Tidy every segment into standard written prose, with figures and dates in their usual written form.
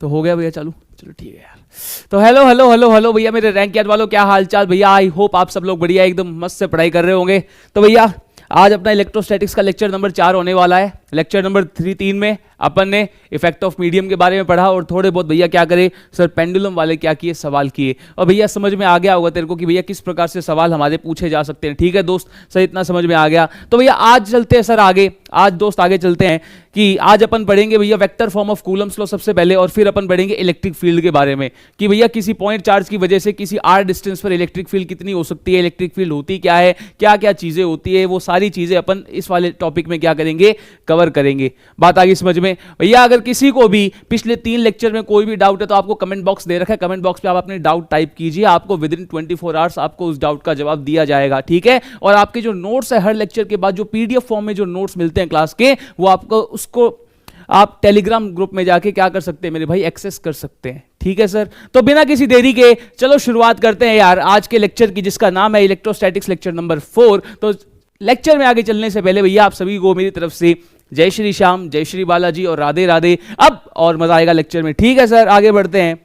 तो हो गया भैया चालू, चलो ठीक है यार। तो हेलो हेलो हेलो हेलो भैया मेरे रैंक याद वालों, क्या हाल चाल भैया। आई होप आप सब लोग बढ़िया एकदम मस्त से पढ़ाई कर रहे होंगे। तो भैया आज अपना इलेक्ट्रोस्टैटिक्स का लेक्चर नंबर 4 होने वाला है। लेक्चर नंबर 3 में अपन ने इफेक्ट ऑफ मीडियम के बारे में पढ़ा और थोड़े बहुत भैया क्या करे सर पेंडुलम वाले क्या किए, सवाल किए। और भैया समझ में आ गया होगा तेरे को कि भैया किस प्रकार से सवाल हमारे पूछे जा सकते हैं। ठीक है दोस्त, सर इतना समझ में आ गया। तो भैया आज चलते हैं सर आगे, आज दोस्त आगे चलते हैं कि आज अपन पढ़ेंगे भैया vector form of Coulomb's law सबसे पहले, और फिर अपन पढ़ेंगे इलेक्ट्रिक फील्ड के बारे में कि भैया किसी पॉइंट चार्ज की वजह से किसी आर डिस्टेंस पर इलेक्ट्रिक फील्ड कितनी हो सकती है, इलेक्ट्रिक फील्ड होती क्या है, क्या क्या चीजें होती है, वो सारी चीजें अपन इस वाले टॉपिक में क्या करेंगे, कवर करेंगे। बात आगे समझ में भैया। अगर किसी को भी पिछले 3 लेक्चर में कोई भी डाउट है तो आपको कमेंट बॉक्स दे रखा है, कमेंट बॉक्स पे आप अपने डाउट टाइप कीजिए, आपको विद इन 24 आवर्स आपको उस डाउट का जवाब दिया जाएगा। ठीक है, और आपके जो नोट्स है हर लेक्चर के बाद जो पीडीएफ फॉर्म में जो नोट्स मिलते हैं क्लास के, वो आपको उसको आप टेलीग्राम ग्रुप में जाके क्या कर सकते हैं मेरे भाई, एक्सेस कर सकते हैं। ठीक है सर, तो बिना किसी देरी के चलो शुरुआत करते हैं यार आज के लेक्चर की, जिसका नाम है इलेक्ट्रोस्टैटिक्स लेक्चर नंबर 4। तो लेक्चर में आगे चलने से पहले भैया आप सभी को मेरी तरफ से जय श्री श्याम, जय श्री बालाजी और राधे राधे। अब और मजा आएगा लेक्चर में। ठीक है सर, आगे बढ़ते हैं।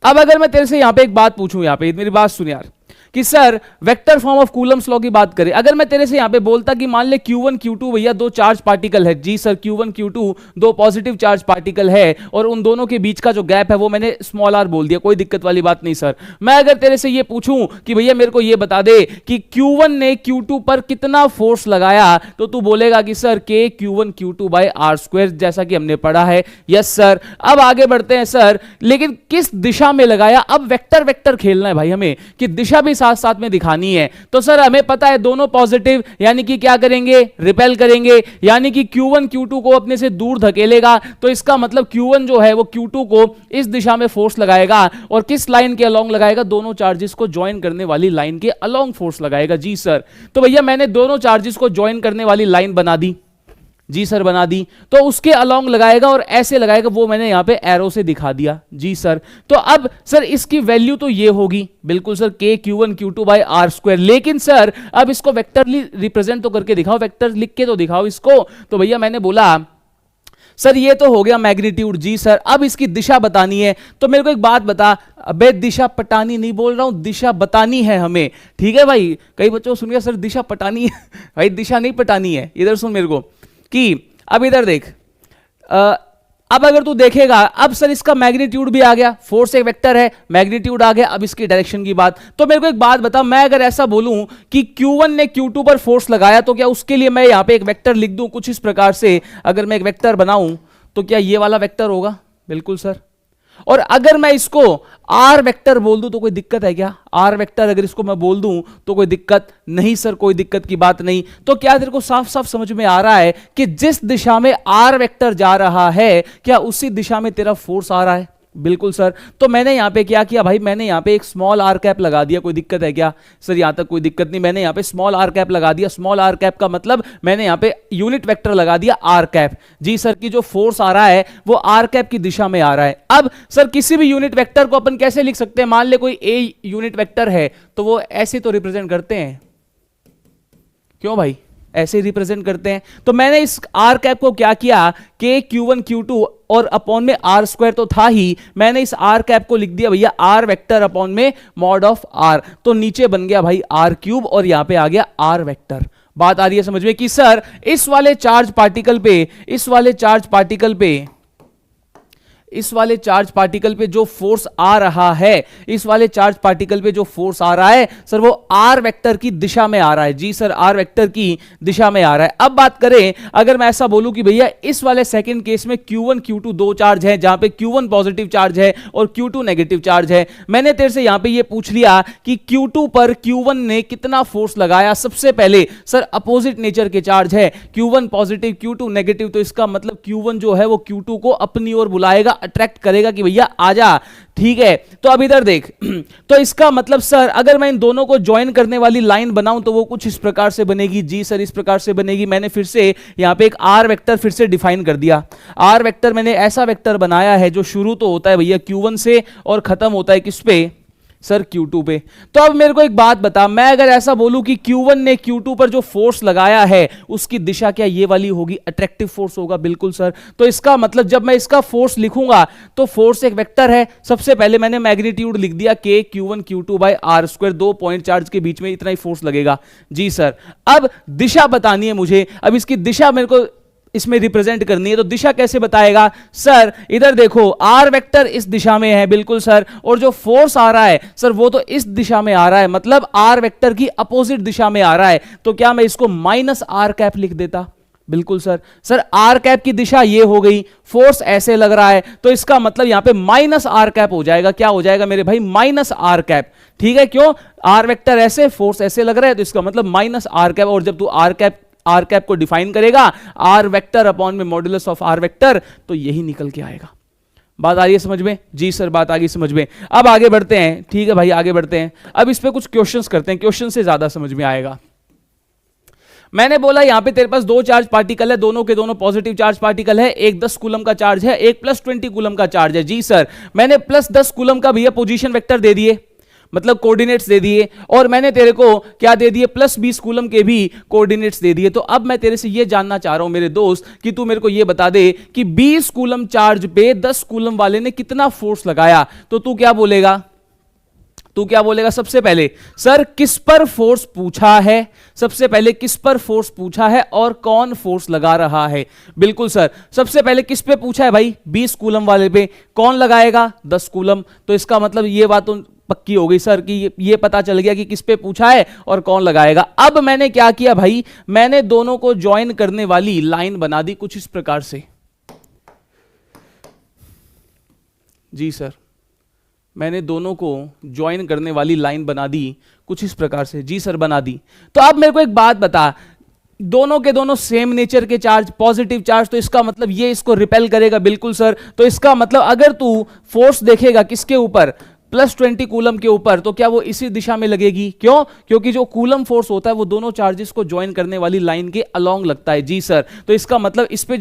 अब अगर मैं तेरे से यहां पे एक बात पूछूं, यहां पे मेरी बात सुन यार, कि sir vector form of Coulomb's law की बात करें, अगर मैं तेरे से यहां पे बोलता कि मान ले Q1 Q2 भैया 2 चार्ज पार्टिकल है। जी sir, Q1 Q2 2 positive charge particle है और उन दोनों के बीच का जो गैप है वो मैंने स्मॉल r बोल दिया, कोई दिक्कत वाली बात नहीं सर। मैं अगर तेरे से ये पूछूं कि भैया मेरे को ये बता दे कि Q1 ने Q2 पर कितना फोर्स लगाया, तो तू बोलेगा कि sir K Q1 Q2 bye r², जैसा कि हमने पढ़ा है। Yes sir. अब आगे बढ़ते हैं सर, लेकिन किस दिशा में लगाया। अब वेक्टर वेक्टर खेलना है भाई हमें, कि दिशा भी साथ साथ में दिखानी है। तो सर हमें पता है दोनों पॉजिटिव, यानी कि क्या करेंगे, रिपेल करेंगे, यानी कि Q1 Q2 को अपने से दूर धकेलेगा। तो इसका मतलब Q1 जो है वो Q2 को इस दिशा में फोर्स लगाएगा, और किस लाइन के अलोंग लगाएगा, दोनों चार्जेस को ज्वाइन करने वाली लाइन के अलोंग फोर्स लगाएगा। जी सर। तो भैया मैंने दोनों चार्जेस को ज्वाइन करने वाली लाइन बना दी। जी सर बना दी, तो उसके अलोंग लगाएगा और ऐसे लगाएगा, वो मैंने यहां पे एरो से दिखा दिया। जी सर। तो अब सर इसकी वैल्यू तो ये होगी, बिल्कुल sir, K Q1 Q2 bye r²। लेकिन सर अब इसको वेक्टरली रिप्रेजेंट तो करके दिखाओ, वेक्टर लिख के तो दिखाओ इसको। तो भैया मैंने बोला सर ये तो हो गया मैग्नीट्यूड। जी सर, अब इसकी दिशा बतानी है। तो मेरे को एक बात बता, अबे दिशा पटानी नहीं बोल रहा हूं, दिशा बतानी है हमें। ठीक है भाई, कई बच्चों सुन गया सर दिशा पटानी है भाई दिशा नहीं पटानी है। इधर सुन मेरे को, कि अब इधर देख, अब अगर तू देखेगा, अब सर इसका मैग्नीट्यूड भी आ गया, फोर्स एक वेक्टर है, मैग्नीट्यूड आ गया। अब इसकी डायरेक्शन की बात, तो मेरे को एक बात बता, मैं अगर ऐसा बोलूं कि Q1 ने Q2 पर फोर्स लगाया, तो क्या उसके लिए मैं यहां पे एक वेक्टर लिख दूं कुछ इस प्रकार से। अगर मैं एक वेक्टर बनाऊं तो क्या ये वाला वेक्टर होगा, बिल्कुल सर। और अगर मैं इसको आर वेक्टर बोल दूं तो कोई दिक्कत है क्या, आर वेक्टर अगर इसको मैं बोल दूं तो कोई दिक्कत नहीं सर, कोई दिक्कत की बात नहीं। तो क्या तेरे को साफ साफ समझ में आ रहा है कि जिस दिशा में आर वेक्टर जा रहा है, क्या उसी दिशा में तेरा फोर्स आ रहा है। बिल्कुल सर। तो मैंने यहां पे क्या किया भाई, मैंने यहां पे एक स्मॉल आर कैप लगा दिया। कोई दिक्कत है क्या सर, यहां तक कोई दिक्कत नहीं। मैंने यहां पे स्मॉल आर कैप लगा दिया। स्मॉल आर कैप का मतलब मैंने यहां पे यूनिट वेक्टर लगा दिया आर कैप। जी सर, की जो फोर्स आ रहा है वो आर कैप की दिशा में आ रहा है। अब सर किसी भी यूनिट वेक्टर को अपन कैसे लिख सकते हैं, मान ले कोई ए यूनिट वेक्टर है तो वो ऐसे तो रिप्रेजेंट करते हैं, क्यों भाई, ऐसे रिप्रेजेंट करते हैं। तो मैंने इस आर कैप को क्या किया, K Q1 Q2 और अपॉन में r² तो था ही, मैंने इस आर कैप को लिख दिया भैया आर वेक्टर अपॉन में मॉड ऑफ r। तो नीचे बन गया भाई r³ और यहां पे आ गया r वेक्टर। बात आ रही है समझ में कि सर इस वाले चार्ज पार्टिकल पे, इस वाले चार्ज पार्टिकल पे जो फोर्स आ रहा है, इस वाले चार्ज पार्टिकल पे जो फोर्स आ रहा है सर वो आर वेक्टर की दिशा में आ रहा है। जी सर, आर वेक्टर की दिशा में आ रहा है। अब बात करें, अगर मैं ऐसा बोलूं कि भैया इस वाले सेकंड केस में Q1 Q2 दो चार्ज है, जहां पे Q1 पॉजिटिव चार्ज है और Q2 नेगेटिव चार्ज है। मैंने तेरे से यहां पे ये पूछ लिया कि Q2 पर Q1 ने कितना फोर्स लगाया। सबसे पहले सर अपोजिट नेचर के चार्ज है, Q1 पॉजिटिव Q2 नेगेटिव, तो इसका मतलब Q1 जो है वो Q2 को अपनी ओर बुलाएगा, अट्रैक्ट करेगा कि भैया आजा। ठीक है, तो अब इधर देख, तो इसका मतलब सर अगर मैं इन दोनों को ज्वाइन करने वाली लाइन बनाऊं तो वो कुछ इस प्रकार से बनेगी। जी सर, इस प्रकार से बनेगी। मैंने फिर से यहां पे एक आर वेक्टर फिर से डिफाइन कर दिया। आर वेक्टर मैंने ऐसा वेक्टर बनाया है जो शुरू तो होता है भैया Q1 से और खत्म होता है किस पे, सर Q2 पे। तो अब मेरे को एक बात बता, मैं अगर ऐसा बोलूं कि Q1 ने Q2 पर जो फोर्स लगाया है उसकी दिशा क्या ये वाली होगी, अट्रैक्टिव फोर्स होगा, बिल्कुल सर। तो इसका मतलब जब मैं इसका फोर्स लिखूंगा तो फोर्स एक वेक्टर है, सबसे पहले मैंने मैग्नीट्यूड लिख दिया K Q1 Q2 by R square, दो पॉइंट चार्ज के बीच में इतना ही फोर्स लगेगा। जी सर। अब दिशा बतानी है मुझे, अब इसकी दिशा मेरे को इसमें रिप्रेजेंट करनी है, तो दिशा कैसे बताएगा सर? इधर देखो आर वेक्टर इस दिशा में है, बिल्कुल सर, और जो फोर्स आ रहा है सर वो तो इस दिशा में आ रहा है, मतलब आर वेक्टर की अपोजिट दिशा में आ रहा है। तो क्या मैं इसको माइनस आर कैप लिख देता? बिल्कुल सर। सर आर कैप की दिशा ये हो गई, फोर्स ऐसे लग रहा है, तो इसका मतलब यहां पे माइनस आर कैप हो जाएगा। क्या हो जाएगा मेरे भाई? Minus R cap. ठीक है, क्यों? आर वेक्टर ऐसे, फोर्स ऐसे लग रहा है, तो इसका मतलब माइनस आर कैप। और जब तू आर कैप को डिफाइन करेगा आर वेक्टर अपॉन में मॉड्यूलस ऑफ आर वेक्टर, तो यही निकल के आएगा। बात आ रही है समझ में? जी सर, बात आ गई समझ में। अब आगे बढ़ते हैं। ठीक है भाई, आगे बढ़ते हैं। अब इस पे कुछ क्वेश्चंस करते हैं, क्वेश्चन से ज्यादा समझ में आएगा। मैंने बोला यहां पे तेरे पास दो चार्ज पार्टिकल है, दोनों के दोनों पॉजिटिव चार्ज पार्टिकल है, एक 10 कूलम का चार्ज है, एक प्लस 20 कूलम का चार्ज है। जी सर, मैंने प्लस 10 कूलम का भैया पोजीशन वेक्टर दे दिए, मतलब कोऑर्डिनेट्स दे दिए, और मैंने तेरे को क्या दे दिए? प्लस 20 कूलम के भी कोऑर्डिनेट्स दे दिए। तो अब मैं तेरे से ये जानना चाह रहा हूं मेरे दोस्त कि तू मेरे को ये बता दे कि 20 कूलम चार्ज पे 10 कूलम वाले ने कितना फोर्स लगाया। तो तू क्या बोलेगा? तू क्या बोलेगा सबसे पहले? सर किस पर फोर्स पूछा है, सबसे पहले किस पर फोर्स पूछा है और कौन फोर्स लगा रहा है। बिल्कुल सर, सबसे पहले किस पे पूछा है भाई? 20 कूलम वाले पे। कौन लगाएगा? 10 कूलम। तो इसका मतलब ये बात तो पक्की हो गई सर कि ये पता चल गया कि किस पे पूछा है और कौन लगाएगा। अब मैंने क्या किया भाई? मैंने दोनों को ज्वाइन करने वाली लाइन बना दी कुछ इस प्रकार से। जी सर, मैंने दोनों को ज्वाइन करने वाली लाइन बना दी कुछ इस प्रकार से। जी सर, बना दी। तो अब मेरे को एक बात बता, दोनों के दोनों सेम नेचर के चार्ज, पॉजिटिव चार्ज, तो इसका मतलब ये इसको रिपेल करेगा। बिल्कुल सर। तो इसका मतलब अगर तू फोर्स देखेगा किसके ऊपर? प्लस 20 कूलम के ऊपर, तो क्या वो इसी दिशा में लगेगी? क्यों? क्योंकि जो कूलम फोर्स होता है वो दोनों चार्जेस को ज्वाइन करने वाली लाइन के अलोंग लगता है। जी सर। तो इसका मतलब इस पे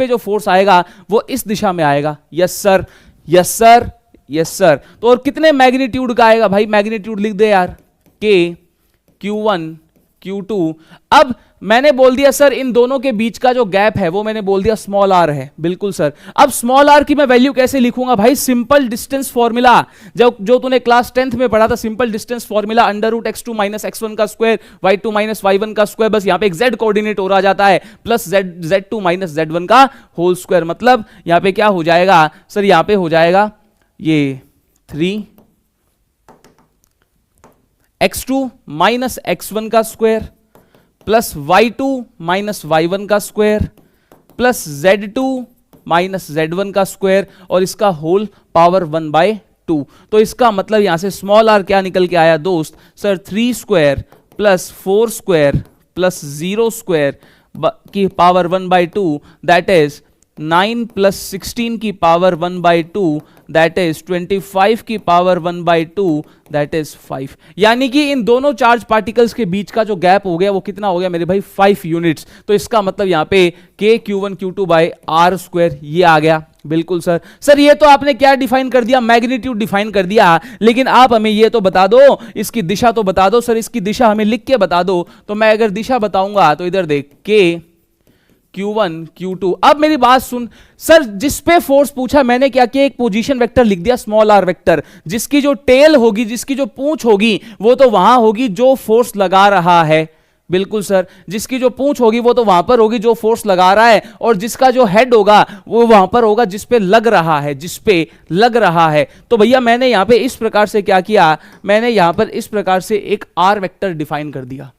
जो फोर्स आएगा वो इस दिशा में आएगा। Yes sir, yes sir, yes sir. तो और कितने मैग्नीट्यूड का आएगा भाई? मैग्नीट्यूड लिख दे यार, K Q1 Q2। अब मैंने बोल दिया सर इन दोनों के बीच का जो गैप है वो मैंने बोल दिया स्मॉल r है। बिल्कुल सर। अब स्मॉल r की मैं वैल्यू कैसे लिखूंगा भाई? सिंपल डिस्टेंस फॉर्मूला, जो तूने क्लास 10th में पढ़ा था, simple distance formula, under root x2 minus x1 का स्क्वायर, y2 माइनस y1 का स्क्वायर, बस यहां पे एक z कोऑर्डिनेट हो रहा जाता है, प्लस z2 माइनस z1 का होल स्क्वायर। मतलब यहां पे क्या हो जाएगा सर? यहां पे हो जाएगा ये 3x2 माइनस x1 का square plus y2 minus y1 का square plus z2 minus z1 का स्क्वायर और इसका होल पावर 1/2। तो इसका मतलब यहां से स्मॉल r क्या निकल के आया दोस्त? Sir 3 square plus 4 square plus 0 square की पावर 1/2, दैट इज 9 प्लस 16 की पावर 1/2, दैट इज 25 की पावर 1/2, दैट इज 5। यानी कि इन दोनों चार्ज पार्टिकल्स के बीच का जो गैप हो गया वो कितना हो गया मेरे भाई? 5 यूनिट्स। तो इसका मतलब यहां पे K Q1 Q2 by R square ये आ गया। बिल्कुल सर। सर ये तो आपने क्या डिफाइन कर दिया? मैग्नीट्यूड डिफाइन कर दिया, लेकिन आप हमें ये तो बता दो, इसकी दिशा तो बता दो। सर इसकी दिशा हमें लिख के बता दो। तो मैं अगर दिशा बताऊंगा तो इधर देख, K Q1 Q2। अब मेरी बात सुन सर, जिस पे फोर्स पूछा मैंने क्या किया? एक पोजीशन वेक्टर लिख दिया, स्मॉल r वेक्टर, जिसकी जो टेल होगी, जिसकी जो पूंछ होगी वो तो वहां होगी जो फोर्स लगा रहा है। बिल्कुल सर, जिसकी जो पूंछ होगी वो तो वहां पर होगी जो फोर्स लगा रहा है, और जिसका जो हेड होगा वो वहां पर होगा जिस पे लग रहा है, जिस पे लग रहा है। तो भैया मैंने यहां पे इस प्रकार से क्या किया? मैंने यहां पर इस प्रकार से एक r वेक्टर डिफाइन कर दिया।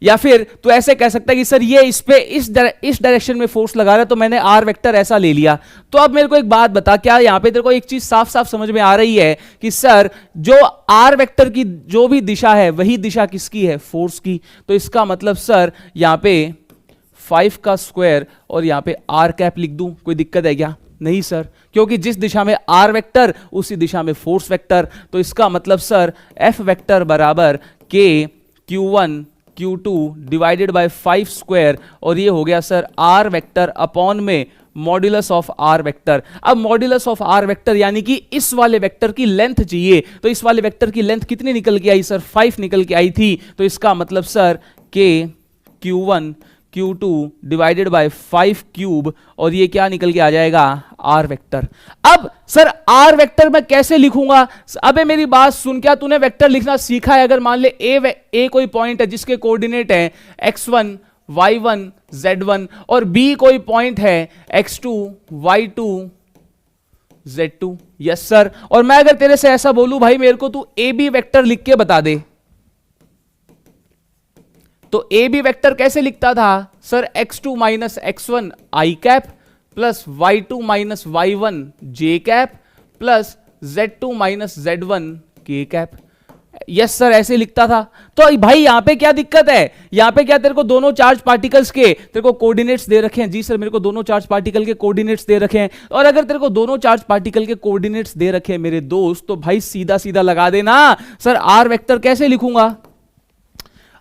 या फिर तो ऐसे कह सकता है कि सर ये इस पे इस डायरेक्शन में फोर्स लगा रहा है, तो मैंने आर वेक्टर ऐसा ले लिया। तो अब मेरे को एक बात बता, क्या यहां पे तेरे को एक चीज साफ साफ समझ में आ रही है कि सर जो आर वेक्टर की जो भी दिशा है वही दिशा किसकी है? फोर्स की। तो इसका मतलब सर यहां पे 5 का स्क्वायर और यहां पे आर कैप लिख दूं, कोई दिक्कत है क्या? नहीं सर, क्योंकि जिस दिशा में आर वेक्टर उसी दिशा में फोर्स वेक्टर। तो इसका मतलब सर एफ वेक्टर बराबर K Q1 Q2 divided by 5 square, और ये हो गया सर R वेक्टर अपॉन में मॉड्यूलस ऑफ आर वेक्टर। अब मॉड्यूलस ऑफ आर वेक्टर यानी कि इस वाले वेक्टर की लेंथ चाहिए, तो इस वाले वेक्टर की लेंथ कितनी निकल के आई सर? 5 निकल के आई थी। तो इसका मतलब sir k q1 q2 divided by 5 cube, और ये क्या निकल के आ जाएगा? R vector. अब सर आर वेक्टर मैं कैसे लिखूंगा? अबे मेरी बात सुन, क्या तूने वेक्टर लिखना सीखा है? अगर मान ले ए कोई पॉइंट है जिसके कोऑर्डिनेट है x1 y1 z1, और b कोई पॉइंट है x2 y2 z2। Yes sir. और मैं अगर तेरे से ऐसा बोलूं भाई मेरे को तू ए बी वेक्टर लिख के बता दे, तो ए बी वेक्टर कैसे लिखता था sir? x2 minus x1 I cap plus y2 minus y1 J cap plus z2 minus z1 K cap. Yes sir, ऐसे लिखता था। तो भाई यहां पे क्या दिक्कत है? यहां पे क्या तेरे को दोनों चार्ज पार्टिकल्स के तेरे को कोऑर्डिनेट्स दे रखे हैं? जी सर, मेरे को दोनों चार्ज पार्टिकल के कोऑर्डिनेट्स दे रखे हैं। और अगर तेरे को दोनों चार्ज पार्टिकल के कोऑर्डिनेट्स दे रखे हैं मेरे दोस्त, तो भाई सीधा सीधा लगा देना। सर आर वेक्टर कैसे लिखूंगा?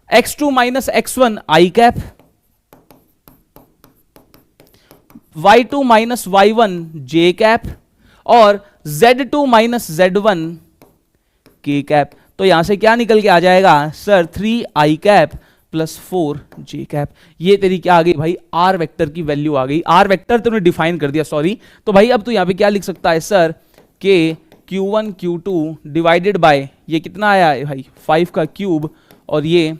x2 minus x1 I cap, y2 minus y1 J cap, और z2 minus z1 K cap. तो यहां से क्या निकल के आ जाएगा sir? 3 I cap plus 4 J cap. ये तेरी क्या आ गई भाई? आर वेक्टर की वैल्यू आ गई। आर वेक्टर तुमने डिफाइन कर दिया, सॉरी। तो भाई अब तू यहां पे क्या लिख सकता है सर? के q1 q2 डिवाइडेड बाय, ये कितना आया है भाई? 5 का क्यूब, और ये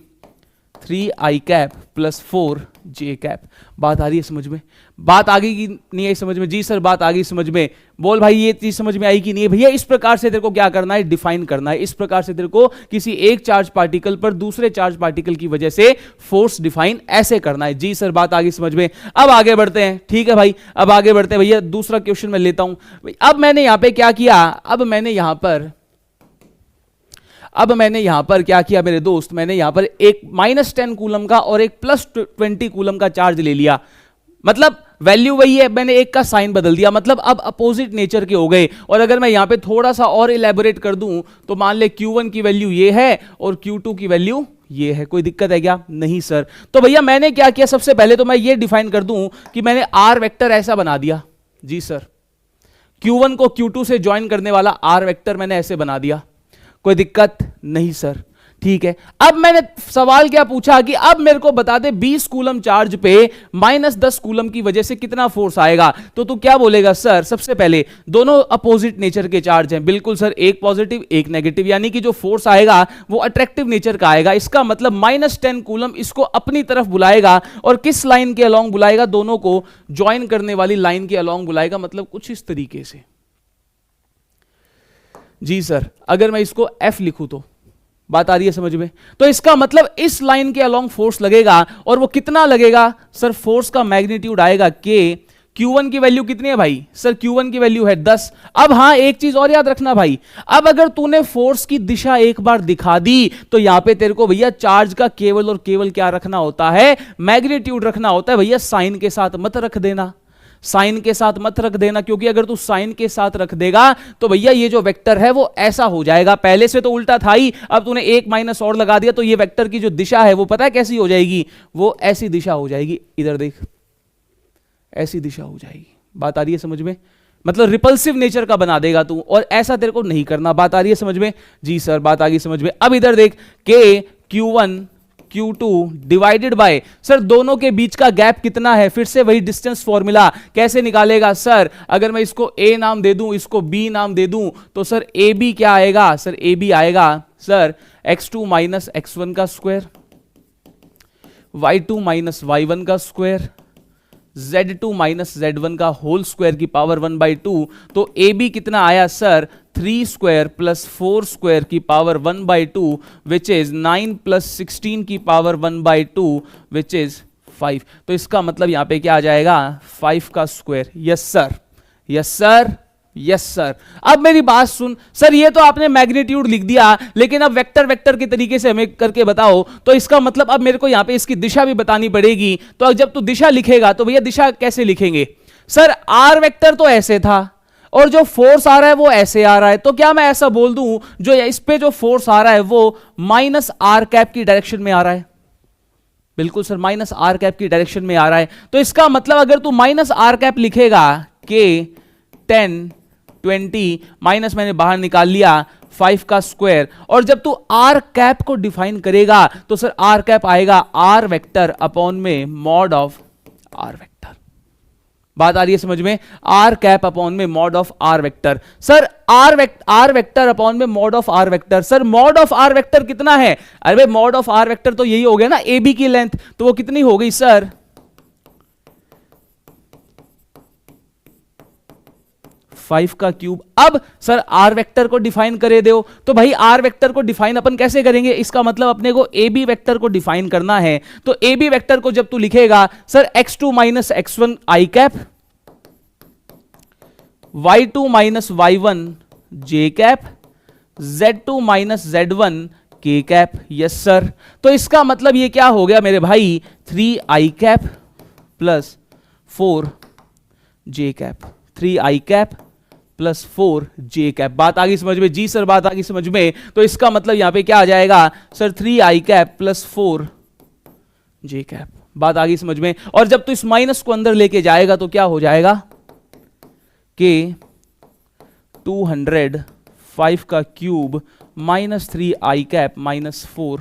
3 I cap plus 4 J cap. बात आ रही है समझ में? बात आ गई कि नहीं आई समझ में? जी सर, बात आ गई समझ में। बोल भाई ये चीज समझ में आई कि नहीं? भैया इस प्रकार से तेरे को क्या करना है? डिफाइन करना है। इस प्रकार से तेरे को किसी एक चार्ज पार्टिकल पर दूसरे चार्ज पार्टिकल की वजह से फोर्स डिफाइन ऐसे करना है। जी सर, बात आ गई समझ में। अब आगे बढ़ते हैं, ठीक है भाई, अब आगे बढ़ते हैं। भैया दूसरा क्वेश्चन मैं लेता हूं। अब मैंने यहां पर क्या किया? अब मैंने यहां पर क्या किया मेरे दोस्त? मैंने यहां पर एक -10 कूलम का और एक +20 कूलम का चार्ज ले लिया। मतलब वैल्यू वही है, मैंने एक का साइन बदल दिया, मतलब अब अपोजिट नेचर के हो गए। और अगर मैं यहां पे थोड़ा सा और इलेबोरेट कर दूं तो मान ले Q1 की वैल्यू ये है और Q2 की वैल्यू ये है। कोई दिक्कत है क्या? नहीं सर। तो भैया मैंने क्या किया? सबसे पहले तो मैं ये डिफाइन कर दूं कि मैंने आर वेक्टर ऐसा बना दिया। जी सर, Q1 को Q2 से ज्वाइन करने वाला आर वेक्टर मैंने ऐसे बना दिया। कोई दिक्कत नहीं सर, ठीक है। अब मैंने सवाल क्या पूछा कि अब मेरे को बता दे 20 कूलम चार्ज पे -10 कूलम की वजह से कितना फोर्स आएगा। तो तू क्या बोलेगा सर? सबसे पहले दोनों अपोजिट नेचर के चार्ज हैं। बिल्कुल सर, एक पॉजिटिव एक नेगेटिव, यानी कि जो फोर्स आएगा वो अट्रैक्टिव नेचर का आएगा। इसका मतलब -10 कूलम इसको अपनी तरफ बुलाएगा, और किस लाइन के अलोंग बुलाएगा? दोनों को ज्वाइन करने वाली लाइन के अलोंग बुलाएगा। मतलब कुछ इस तरीके से। जी सर, अगर मैं इसको F लिखूं तो बात आ रही है समझ में? तो इसका मतलब इस लाइन के अलोंग फोर्स लगेगा, और वो कितना लगेगा सर? फोर्स का मैग्नीट्यूड आएगा K। Q1 की वैल्यू कितनी है भाई? सर Q1 की वैल्यू है 10। अब हाँ, एक चीज और याद रखना भाई, अब अगर तूने फोर्स की दिशा एक बार दिखा दी तो यहां पे तेरे को भैया चार्ज का केवल और केवल क्या रखना होता है? मैग्नीट्यूड रखना होता है। भैया साइन के साथ मत रख देना, साइन के साथ मत रख देना, क्योंकि अगर तू साइन के साथ रख देगा तो भैया ये जो वेक्टर है वो ऐसा हो जाएगा। पहले से तो उल्टा था ही, अब तूने एक माइनस और लगा दिया, तो ये वेक्टर की जो दिशा है वो पता है कैसी हो जाएगी? वो ऐसी दिशा हो जाएगी। इधर देख, ऐसी दिशा हो जाएगी। बात आ रही है समझ में? मतलब रिपल्सिव नेचर का बना देगा तू, और ऐसा तेरे को नहीं करना। बात आ रही है समझ में? जी सर, बात आ गई समझ में। अब इधर देख, K Q1 Q2 divided bye, sir दोनों के बीच का गैप कितना है? फिर से वही डिस्टेंस फॉर्मूला। कैसे निकालेगा सर? अगर मैं इसको A नाम दे दूं, इसको B नाम दे दूं, तो सर AB क्या आएगा? सर AB आएगा सर x2 माइनस x1 का स्क्वायर, y2 माइनस y1 का स्क्वायर, z2 माइनस z1 का होल स्क्वायर की पावर 1/2। तो AB कितना आया सर? 3 स्क्वायर प्लस 4 स्क्वायर की पावर 1/2, विच इज 9 प्लस 16 की पावर 1/2, विच इज 5। तो इसका मतलब यहां पे क्या आ जाएगा? 5 का square. Yes sir, yes sir, yes sir. अब मेरी बात सुन सर, ये तो आपने मैग्नीट्यूड लिख दिया, लेकिन अब वेक्टर वेक्टर के तरीके से हमें करके बताओ। तो इसका मतलब अब मेरे को यहां पे इसकी दिशा भी बतानी पड़ेगी। तो जब तू दिशा लिखेगा तो भैया दिशा कैसे लिखेंगे? सर आर वेक्टर तो ऐसे था, और जो फोर्स आ रहा है वो ऐसे आ रहा है। तो क्या मैं ऐसा बोल दूं जो इस पे जो फोर्स आ रहा है वो -r कैप की डायरेक्शन में आ रहा है? बिल्कुल सर, माइनस आर कैप की डायरेक्शन में आ रहा है। तो इसका मतलब अगर तू माइनस आर कैप लिखेगा के 10 20 माइनस मैंने बाहर निकाल लिया 5 का स्क्वायर, और जब तू आर कैप को डिफाइन करेगा तो सर आर कैप आएगा आर वेक्टर अपॉन में मॉड ऑफ आर वेक्टर। बात आ रही है समझ में? आर कैप अपॉन में mod of R vector. Sir R vector upon में mod of R vector. Sir mod of R vector कितना है? अरे मॉड ऑफ आर वेक्टर तो यही हो गया ना, ए बी की लेंथ, तो वो कितनी हो गई सर? 5 का क्यूब। अब सर आर वेक्टर को डिफाइन करे दो, तो भाई आर वेक्टर को डिफाइन अपन कैसे करेंगे? इसका मतलब अपने को ए बी वेक्टर को डिफाइन करना है। तो ए बी वेक्टर को जब तू लिखेगा sir x2 minus x1 I cap, y2 minus y1 J cap, z2 minus z1 K cap. Yes sir. तो इसका मतलब ये क्या हो गया मेरे भाई? 3 I cap plus 4 J cap, 3 I cap plus 4 J cap. बात आ गई समझ में? जी सर बात आ गई समझ में। तो इसका मतलब यहां पे क्या आ जाएगा sir? 3 I cap plus 4 J cap. बात आ गई समझ में? और जब तू इस माइनस को अंदर लेके जाएगा तो क्या हो जाएगा कि 205 का cube minus 3 I cap minus 4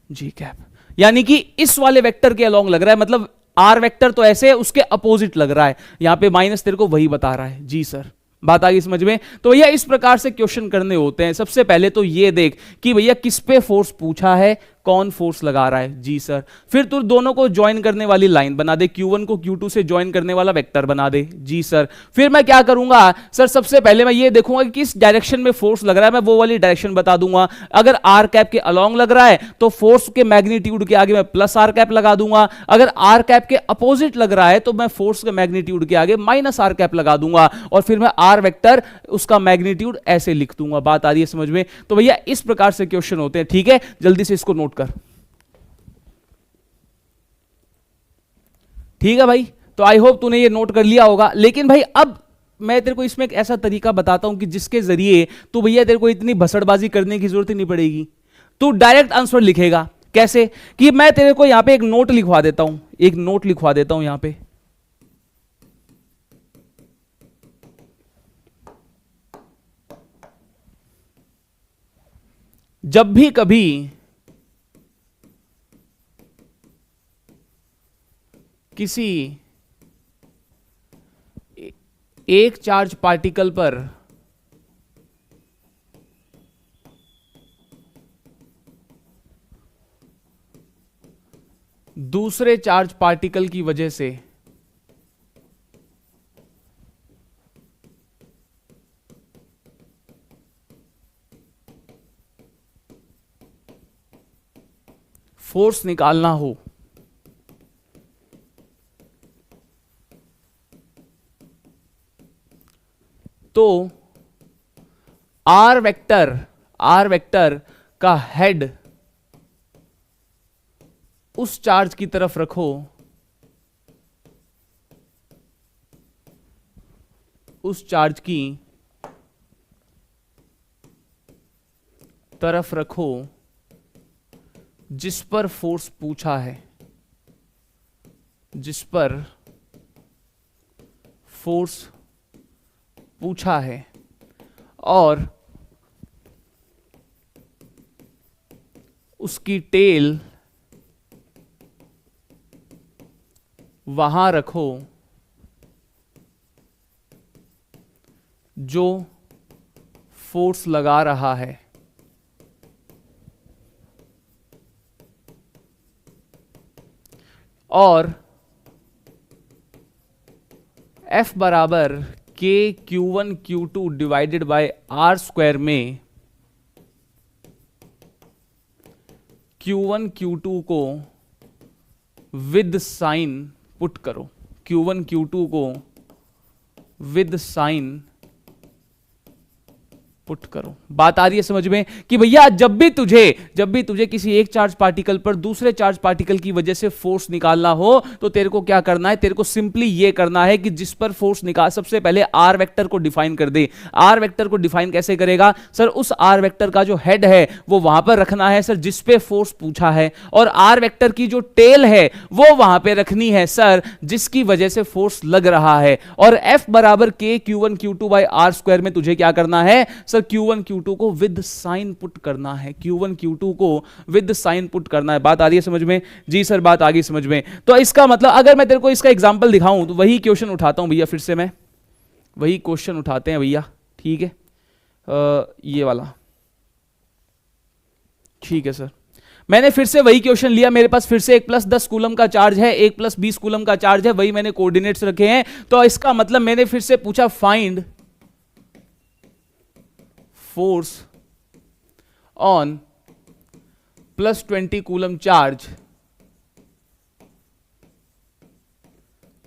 ji cap. यानी कि इस वाले वेक्टर के अलोंग लग रहा है, मतलब आर वेक्टर तो ऐसे उसके अपोजिट लग रहा है, यहां पे माइनस तेरे को वही बता रहा है। जी सर बात आ गई समझ में? तो भैया इस प्रकार से क्वेश्चन करने होते हैं। सबसे पहले तो ये देख कि भैया किस पे फोर्स पूछा है, कौन फोर्स लगा रहा है। जी सर। फिर तू दोनों को ज्वाइन करने वाली लाइन बना दे, Q1 को Q2 से ज्वाइन करने वाला वेक्टर बना दे। जी सर। फिर मैं क्या करूंगा सर? सबसे पहले मैं ये देखूंगा कि किस डायरेक्शन में फोर्स लग रहा है, मैं वो वाली डायरेक्शन बता दूंगा। अगर आर कैप के अलोंग लग रहा है तो फोर्स के मैग्नीट्यूड के आगे मैं प्लस आर कैप लगा दूंगा। अगर आर कैप के अपोजिट लग रहा है तो मैं फोर्स के मैग्नीट्यूड के आगे माइनस आर कैप लगा दूंगा, और फिर मैं आर वेक्टर उसका मैग्नीट्यूड ऐसे लिख दूंगा। बात आ रही है समझ में? तो भैया इस प्रकार से क्वेश्चन होते हैं। ठीक है, जल्दी से इसको नोट कर। ठीक है भाई, तो आई होप तूने ये नोट कर लिया होगा। लेकिन भाई अब मैं तेरे को इसमें एक ऐसा तरीका बताता हूं कि जिसके जरिए तू भैया तेरे को इतनी भसड़बाजी करने की जरूरत ही नहीं पड़ेगी, तू डायरेक्ट आंसर लिखेगा। कैसे? कि मैं तेरे को यहां पे एक नोट लिखवा देता हूं, एक नोट लिखवा देता हूं यहां पे। जब भी कभी किसी एक चार्ज पार्टिकल पर दूसरे चार्ज पार्टिकल की वजह से फोर्स निकालना हो तो आर वेक्टर का हेड उस चार्ज की तरफ रखो, उस चार्ज की तरफ रखो जिस पर फोर्स पूछा है, जिस पर फोर्स पूछा है, और उसकी टेल वहां रखो जो फोर्स लगा रहा है। और F बराबर के Q1 Q2 divided by R square में Q1 Q2 को विद साइन पुट करो, Q1 Q2 को विद साइन पुट करो। बात आ रही है समझ में कि भैया जब भी तुझे किसी एक चार्ज पार्टिकल पर दूसरे चार्ज पार्टिकल की वजह से फोर्स निकालना हो तो तेरे को क्या करना है, तेरे को सिंपली ये करना है कि जिस पर फोर्स निकाल, सबसे पहले आर वेक्टर को डिफाइन कर दे। आर वेक्टर को डिफाइन कैसे करेगा सर, उस आर वेक्टर का जो हेड है वो वहां पर रखना है सर जिस पे फोर्स पूछा है, और आर वेक्टर की जो टेल है वो वहां पे रखनी है सर जिसकी वजह से फोर्स लग रहा है। और F बराबर K Q1 Q2 by are square में तुझे क्या करना है सर, Q1 Q2 को विद साइन पुट करना है, Q1 Q2 को विद साइन पुट करना है। बात आ रही है समझ में? जी सर बात आ गई समझ में। तो इसका मतलब अगर मैं तेरे को इसका एग्जांपल दिखाऊं तो वही क्वेश्चन उठाता हूं भैया, फिर से मैं वही क्वेश्चन उठाते हैं भैया, ठीक है ये वाला, ठीक है सर। मैंने फिर से वही क्वेश्चन लिया, मेरे पास फिर से 1 + 10 कूलम का चार्ज है, 1 + 20 कूलम का चार्ज है, वही मैंने कोऑर्डिनेट्स रखे हैं। तो इसका मतलब मैंने फिर से पूछा find force on +20 coulomb charge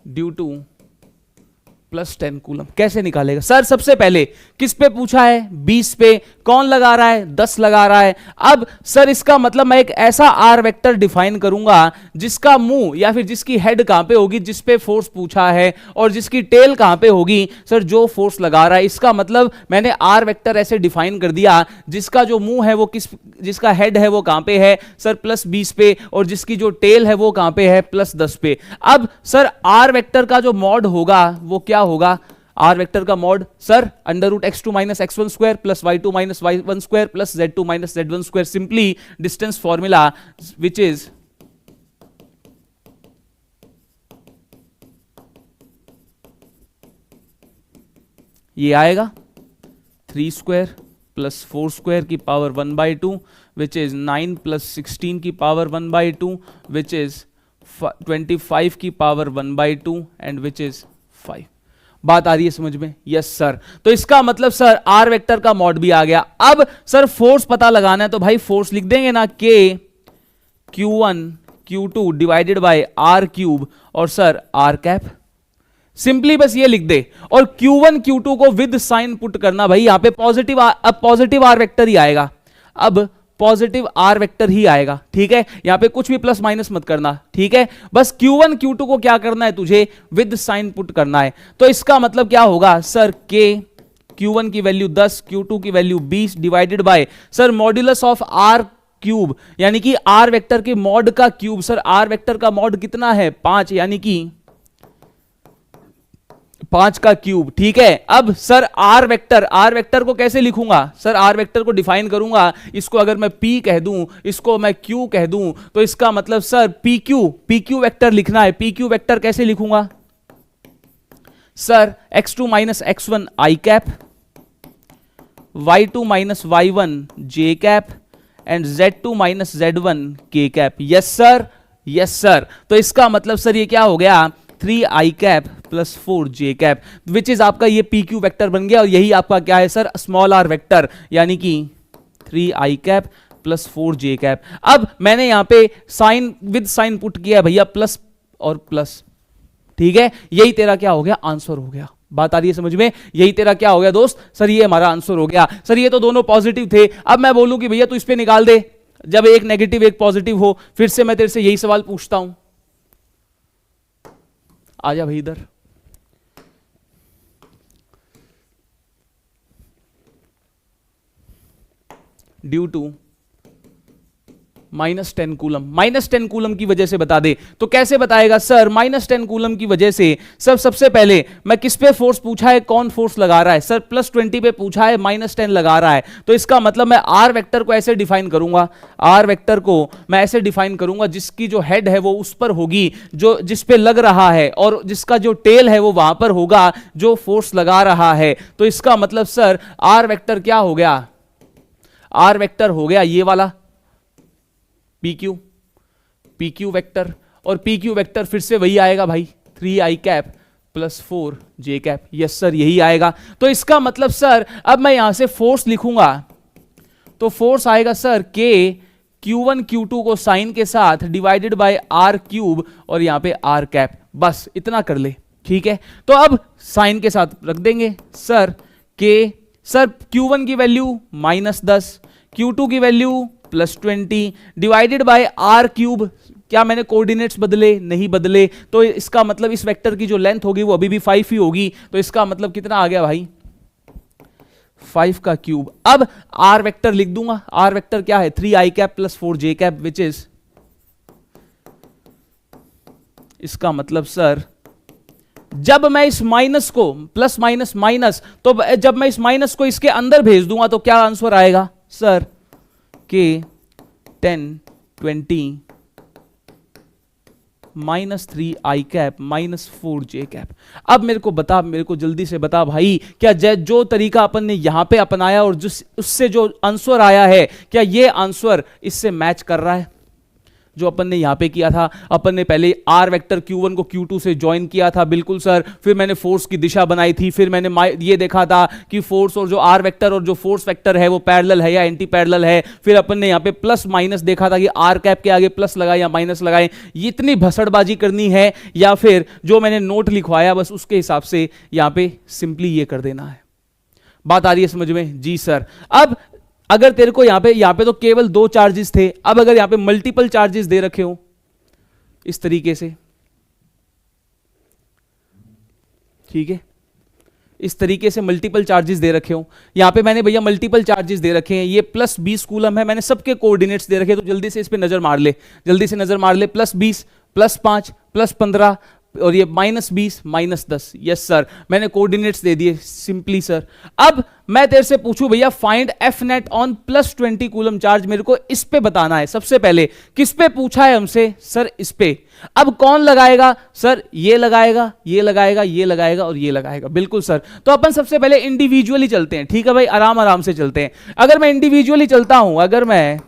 due to +10 coulomb. कैसे निकालेगा सर? सबसे पहले किस पे पूछा है? 20 पे। कौन लगा रहा है? 10 लगा रहा है। अब सर इसका मतलब मैं एक ऐसा आर वेक्टर डिफाइन करूंगा जिसका मुंह या फिर जिसकी हेड कहां पे होगी, जिस पे फोर्स पूछा है, और जिसकी टेल कहां पे होगी सर, जो फोर्स लगा रहा है। इसका मतलब मैंने आर वेक्टर ऐसे डिफाइन कर दिया जिसका जो मुंह है वो जिसका हेड है वो कहां पे है सर +20 पे, और जिसकी जो टेल है वो कहां पे है +10 पे। अब सर आर वेक्टर का जो मॉड होगा वो क्या होगा? आर वेक्टर का mod sir √x2 - x1 square +y2 - y1 square +z2 - z1 square, simply distance formula which is ये आएगा 3 स्क्वायर +4 स्क्वायर की पावर 1/2 विच इज 9 + 16 की पावर 1/2 विच इज 25 की पावर 1/2 एंड विच इज 5। बात आ रही है समझ में? Yes sir. तो इसका मतलब सर आर वेक्टर का मॉड भी आ गया। अब सर फोर्स पता लगाना है तो भाई फोर्स लिख देंगे ना, K Q1 Q2 divided bye R³ और सर R कैप। सिंपली बस ये लिख दे, और Q1 Q2 को विद साइन पुट करना भाई, यहां पे पॉजिटिव आर वेक्टर ही आएगा। अब पॉजिटिव आर वेक्टर ही आएगा, ठीक है। यहां पे कुछ भी प्लस माइनस मत करना, ठीक है। बस Q1 Q2 को क्या करना है तुझे? विद साइन पुट करना है। तो इसका मतलब क्या होगा सर, K Q1 की वैल्यू 10, Q2 की value 20 divided by sir modulus of R³ यानी कि आर वेक्टर के मॉड का क्यूब। सर आर वेक्टर का मॉड कितना है? 5, यानी कि 5 का क्यूब, ठीक है। अब सर आर वेक्टर को कैसे लिखूंगा सर? आर वेक्टर को डिफाइन करूंगा, इसको अगर मैं P कह दूं, इसको मैं Q कह दूं, तो इसका मतलब सर PQ वेक्टर लिखना है। PQ वेक्टर कैसे लिखूंगा sir? x2 - x1 I cap, y2 - y1 J cap and z2 - z1 K cap. Yes sir, yes sir. तो इसका मतलब सर ये क्या हो गया? 3I cap + 4J cap which is आपका ये PQ वेक्टर बन गया, और यही आपका क्या है सर? स्मॉल r वेक्टर, यानी कि 3I कैप + 4J कैप। अब मैंने यहां पे साइन विद साइन पुट किया है भैया, प्लस और प्लस, ठीक है। यही तेरा क्या हो गया? आंसर हो गया। बात आ रही है समझ में? यही तेरा क्या हो गया दोस्त? सर ये हमारा आंसर हो गया। सर ये तो दोनों पॉजिटिव थे, अब मैं बोलूं कि भैया तू इस पे निकाल दे, जब एक नेगेटिव एक पॉजिटिव हो। फिर से मैं तेरे से यही सवाल पूछता हूं, आजा भाई इधर। ड्यू टू -10 कूलम, -10 कूलम की वजह से बता दे। तो कैसे बताएगा सर? -10 कूलम की वजह से सर सबसे पहले मैं किस पे फोर्स पूछा है, कौन फोर्स लगा रहा है सर? +20 पे पूछा है, -10 लगा रहा है। तो इसका मतलब मैं आर वेक्टर को ऐसे डिफाइन करूंगा, आर वेक्टर को मैं ऐसे डिफाइन करूंगा जिसकी जो हेड है वो उस पर होगी जो जिस पे लग रहा है, और जिसका जो टेल है वो वहां पर होगा जो फोर्स लगा रहा है। तो इसका मतलब सर आर वेक्टर क्या हो गया? आर वेक्टर हो गया ये वाला PQ वेक्टर, और PQ वेक्टर फिर से वही आएगा भाई, 3I cap + 4J cap. Yes sir यही आएगा। तो इसका मतलब सर अब मैं यहां से फोर्स लिखूंगा तो फोर्स आएगा सर K Q1 Q2 को साइन के साथ डिवाइडेड बाय R³ और यहां पे R कैप। बस इतना कर ले, ठीक है। तो अब साइन के साथ रख देंगे सर K सर Q1 की वैल्यू -10, Q2 की value +20 divided by R cube. क्या मैंने कोऑर्डिनेट्स बदले? नहीं बदले, तो इसका मतलब इस वेक्टर की जो लेंथ होगी वो अभी भी 5 ही होगी, तो इसका मतलब कितना आ गया भाई? 5 का क्यूब। अब R वेक्टर लिख दूंगा। R वेक्टर क्या है? 3i cap + 4j cap, which is, इसका मतलब सर जब मैं इस माइनस को प्लस माइनस माइनस, तो जब मैं इस माइनस को इसके अंदर भेज दूंगा तो क्या आंसर आएगा सर? के 10 20 -3i कैप -4j कैप। अब मेरे को बता, मेरे को जल्दी से बता भाई, क्या जो तरीका अपन ने यहां पे अपनाया और जिस उससे जो आंसर आया है, क्या ये आंसर इससे मैच कर रहा है? जो अपन ने यहां पे किया था, अपन ने पहले R वेक्टर Q1 को Q2 से ज्वाइन किया था, बिल्कुल सर। फिर मैंने फोर्स की दिशा बनाई थी, फिर मैंने ये देखा था कि फोर्स और जो R वेक्टर और जो फोर्स वेक्टर है वो पैरेलल है या एंटी पैरेलल है। फिर अपन ने यहां पे प्लस माइनस देखा था कि R कैप के आगे प्लस लगाए या माइनस लगाए। ये इतनी भसड़बाजी करनी है या फिर जो मैंने नोट लिखवाया बस उसके हिसाब से यहां पे सिंपली ये कर देना है? बात आ रही है समझ में? जी सर। अब अगर तेरे को यहां पे तो केवल 2 चार्जेस थे, अब अगर यहां पे मल्टीपल चार्जेस दे रखे हो इस तरीके से, ठीक है, इस तरीके से मल्टीपल चार्जेस दे रखे हो, यहां पे मैंने भैया मल्टीपल चार्जेस दे रखे हैं, ये +20 कूलम है, मैंने सबके कोऑर्डिनेट्स दे रखे हैं, तो जल्दी से इस पे नजर मार ले, जल्दी से नजर मार ले। +20 +5 +15 और ये -20 -10। यस सर, मैंने कोऑर्डिनेट्स दे दिए सिंपली सर। अब मैं तेरे से पूछूं भैया, find F net on +20 coulomb charge, मेरे को इस पे बताना है सबसे पहले। किस पे पूछा है हमसे? सर इस पे। अब कौन लगाएगा? सर ये लगाएगा, ये लगाएगा, ये लगाएगा और ये लगाएगा, बिल्कुल सर। तो अपन सबसे पहले इंडिविजुअली चलते हैं, ठीक है भाई, आराम आराम से चलते हैं। अगर मैं इंडिविजुअली चलता हूं, अगर मैं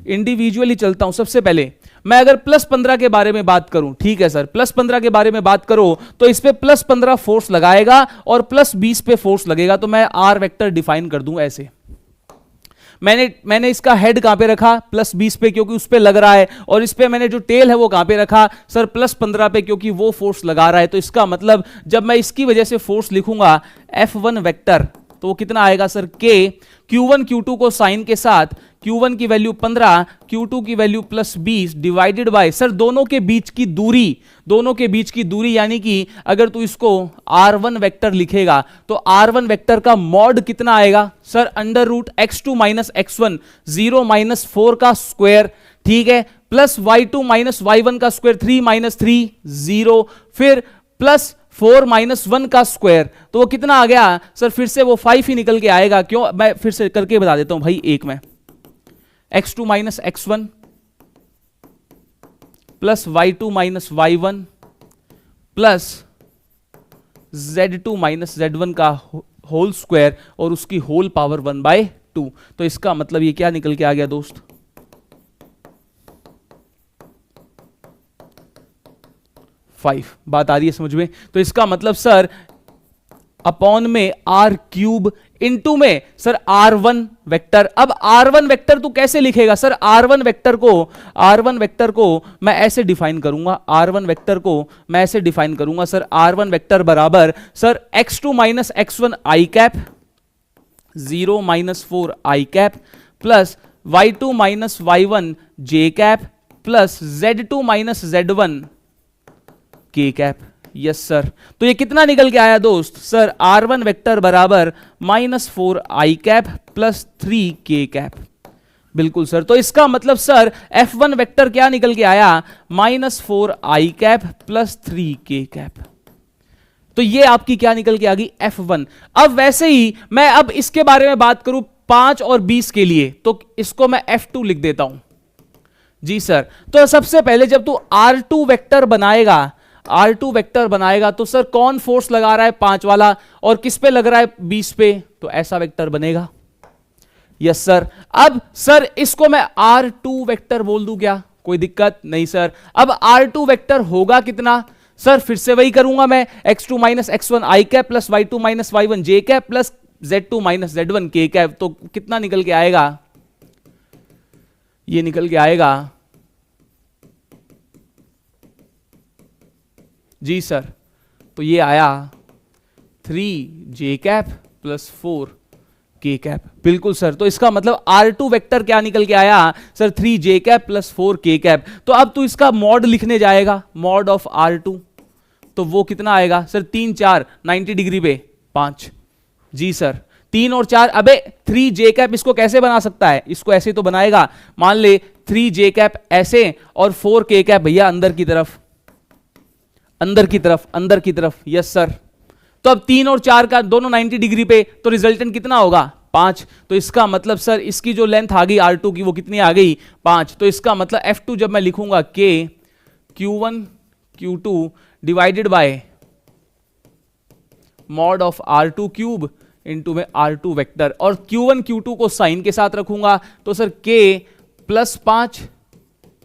इंडिविजुअली चलता हूं, सबसे पहले मैं अगर +15 के बारे में बात करूं, ठीक है सर, +15 के बारे में बात करो तो इस पे +15 फोर्स लगाएगा और +20 पे फोर्स लगेगा, तो मैं R वेक्टर डिफाइन कर दूं ऐसे। मैंने इसका हेड कहां पे रखा? +20 पे, क्योंकि उस पे लग रहा है, और इस पे मैंने जो टेल है वो कहां पे रखा? सर +15 पे, क्योंकि वो फोर्स लगा रहा है। तो इसका मतलब जब मैं इसकी वजह से फोर्स लिखूंगा F1 वेक्टर, तो वो कितना आएगा सर? के Q1 Q2 को साइन के साथ, Q1 की वैल्यू 15, Q2 की वैल्यू +20 डिवाइडेड बाय सर दोनों के बीच की दूरी, दोनों के बीच की दूरी, यानी कि अगर तू इसको R1 वेक्टर लिखेगा तो R1 वेक्टर का मॉड कितना आएगा सर? √x2 - x1 0 - 4 का स्क्वायर, ठीक है, प्लस y2 - y1 का स्क्वायर 3 - 3 0, फिर प्लस 4 - 1 का स्क्वायर, तो वो कितना आ गया सर? फिर से वो 5 ही निकल के आएगा। क्यों? मैं फिर से करके बता देता हूं भाई एक में, x2 - x1 plus y2 - y1 plus z2 - z1 का होल स्क्वायर और उसकी होल पावर 1/2। तो इसका मतलब ये क्या निकल के आ गया दोस्त? 5। बात आ रही है समझ में? तो इसका मतलब सर अपॉन में R³ इनटू में सर R1 वेक्टर। अब R1 वेक्टर तू कैसे लिखेगा सर? R1 वेक्टर को मैं ऐसे डिफाइन करूंगा, R1 वेक्टर को मैं ऐसे डिफाइन करूंगा सर, R1 वेक्टर बराबर sir x2 - x1 i cap 0 - 4 i cap plus y2 - y1 j cap plus z2 - z1 k cap. Yes sir. तो ये कितना निकल के आया दोस्त? सर R1 वेक्टर बराबर -4 i cap plus 3 k cap. बिल्कुल सर। तो इसका मतलब सर F1 वेक्टर क्या निकल के आया? -4 i cap plus 3 k cap. तो ये आपकी क्या निकल के आ गई? F1। अब वैसे ही मैं अब इसके बारे में बात करूं 5 और 20 के लिए, तो इसको मैं F2 लिख देता हूं। जी सर। तो सबसे पहले जब तू R2 वेक्टर बनाएगा तो सर कौन फोर्स लगा रहा है? 5 वाला, और किस पे लग रहा है? 20 पे, तो ऐसा वेक्टर बनेगा। Yes sir. अब सर इसको मैं R2 वेक्टर बोल दूं क्या? कोई दिक्कत नहीं सर। अब R2 वेक्टर होगा कितना सर? फिर से वही करूंगा मैं, x2 - x1 i cap plus y2 - y1 j cap plus z2 - z1 k cap. तो कितना निकल के आएगा? ये निकल के आएगा, जी सर, तो ये आया 3 j कैप प्लस 4 के कैप। बिल्कुल सर, तो इसका मतलब R2 वेक्टर क्या निकल के आया सर, 3 जे कैप प्लस 4 के कैप। तो अब तू इसका मॉड लिखने जाएगा, मॉड ऑफ R2, तो वो कितना आएगा सर, 3 4 90 डिग्री पे 5। जी सर, 3 और 4, अबे 3 जे कैप इसको कैसे बना सकता है, इसको ऐसे तो बनाएगा, मान ले 3 जे कैप ऐसे और 4 के कैप भैया अंदर की तरफ, अंदर की तरफ, अंदर की तरफ। यस सर, तो अब 3 और 4 का दोनों 90 डिग्री पे, तो रिजल्टेंट कितना होगा 5। तो इसका मतलब सर इसकी जो लेंथ आ गई R2 की वो कितनी आ गई 5। तो इसका मतलब F2 जब मैं लिखूंगा K Q1 Q2 divided bye mod of R2 cube into में R2 वेक्टर, और Q1 Q2 को साइन के साथ रखूंगा, तो sir K plus 5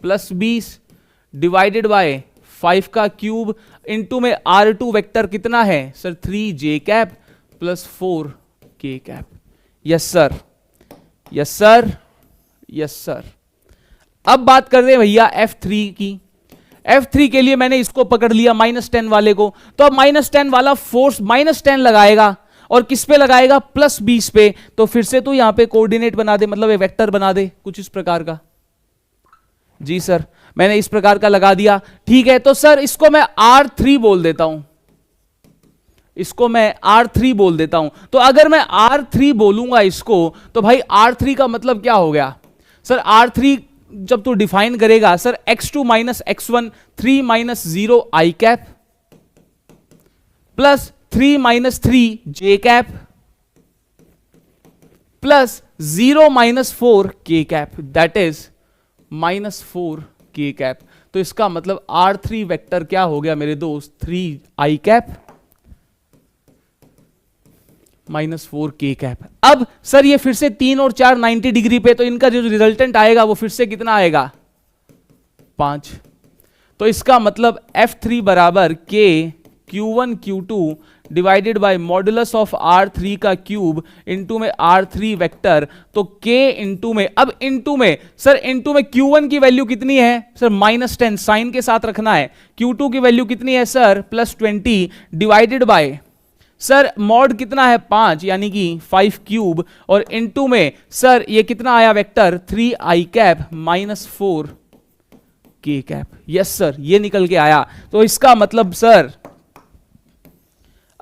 plus 20 divided by 5 का क्यूब इंटू में R2 वेक्टर कितना है सर, 3 जे कैप प्लस 4 के cap. Yes sir, yes sir, yes sir. अब बात कर रहे हैं भैया F3 की। F3 के लिए मैंने इसको पकड़ लिया -10 वाले को, तो अब -10 वाला फोर्स -10 लगाएगा, और किस पे लगाएगा, प्लस 20 पे। तो फिर से तो यहां पे कोऑर्डिनेट बना दे, मतलब एक वेक्टर बना दे कुछ इस प्रकार का। जी सर, मैंने इस प्रकार का लगा दिया, ठीक है। तो सर इसको मैं R3 बोल देता हूं, इसको मैं R3 बोल देता हूं। तो अगर मैं R3 बोलूंगा इसको, तो भाई R3 का मतलब क्या हो गया सर, R3 जब तू डिफाइन करेगा sir, x2 minus x1 3 minus 0 आई कैप प्लस 3 माइनस 3 जे कैप प्लस 0 माइनस 4 के कैप, दैट इज -4 के कैप। तो इसका मतलब R3 वेक्टर क्या हो गया मेरे दोस्त, 3 आई कैप -4 के कैप। अब सर ये फिर से 3 और 4 90 डिग्री पे, तो इनका जो रिजल्टेंट आएगा वो फिर से कितना आएगा 5। तो इसका मतलब F3 बराबर K Q1 Q2 divided bye modulus of R3 का क्यूब इंटू में R3 वेक्टर। तो K इंटू में, अब इंटू में सर, इंटू में Q1 की वैल्यू कितनी है सर, -10 साइन के साथ रखना है। Q2 की वैल्यू कितनी है sir, +20 divided by sir mod कितना है 5 यानी कि 5 क्यूब, और इंटू में सर ये कितना आया वेक्टर 3 आई कैप -4 के कैप। यस सर, ये निकल के आया। तो इसका मतलब सर,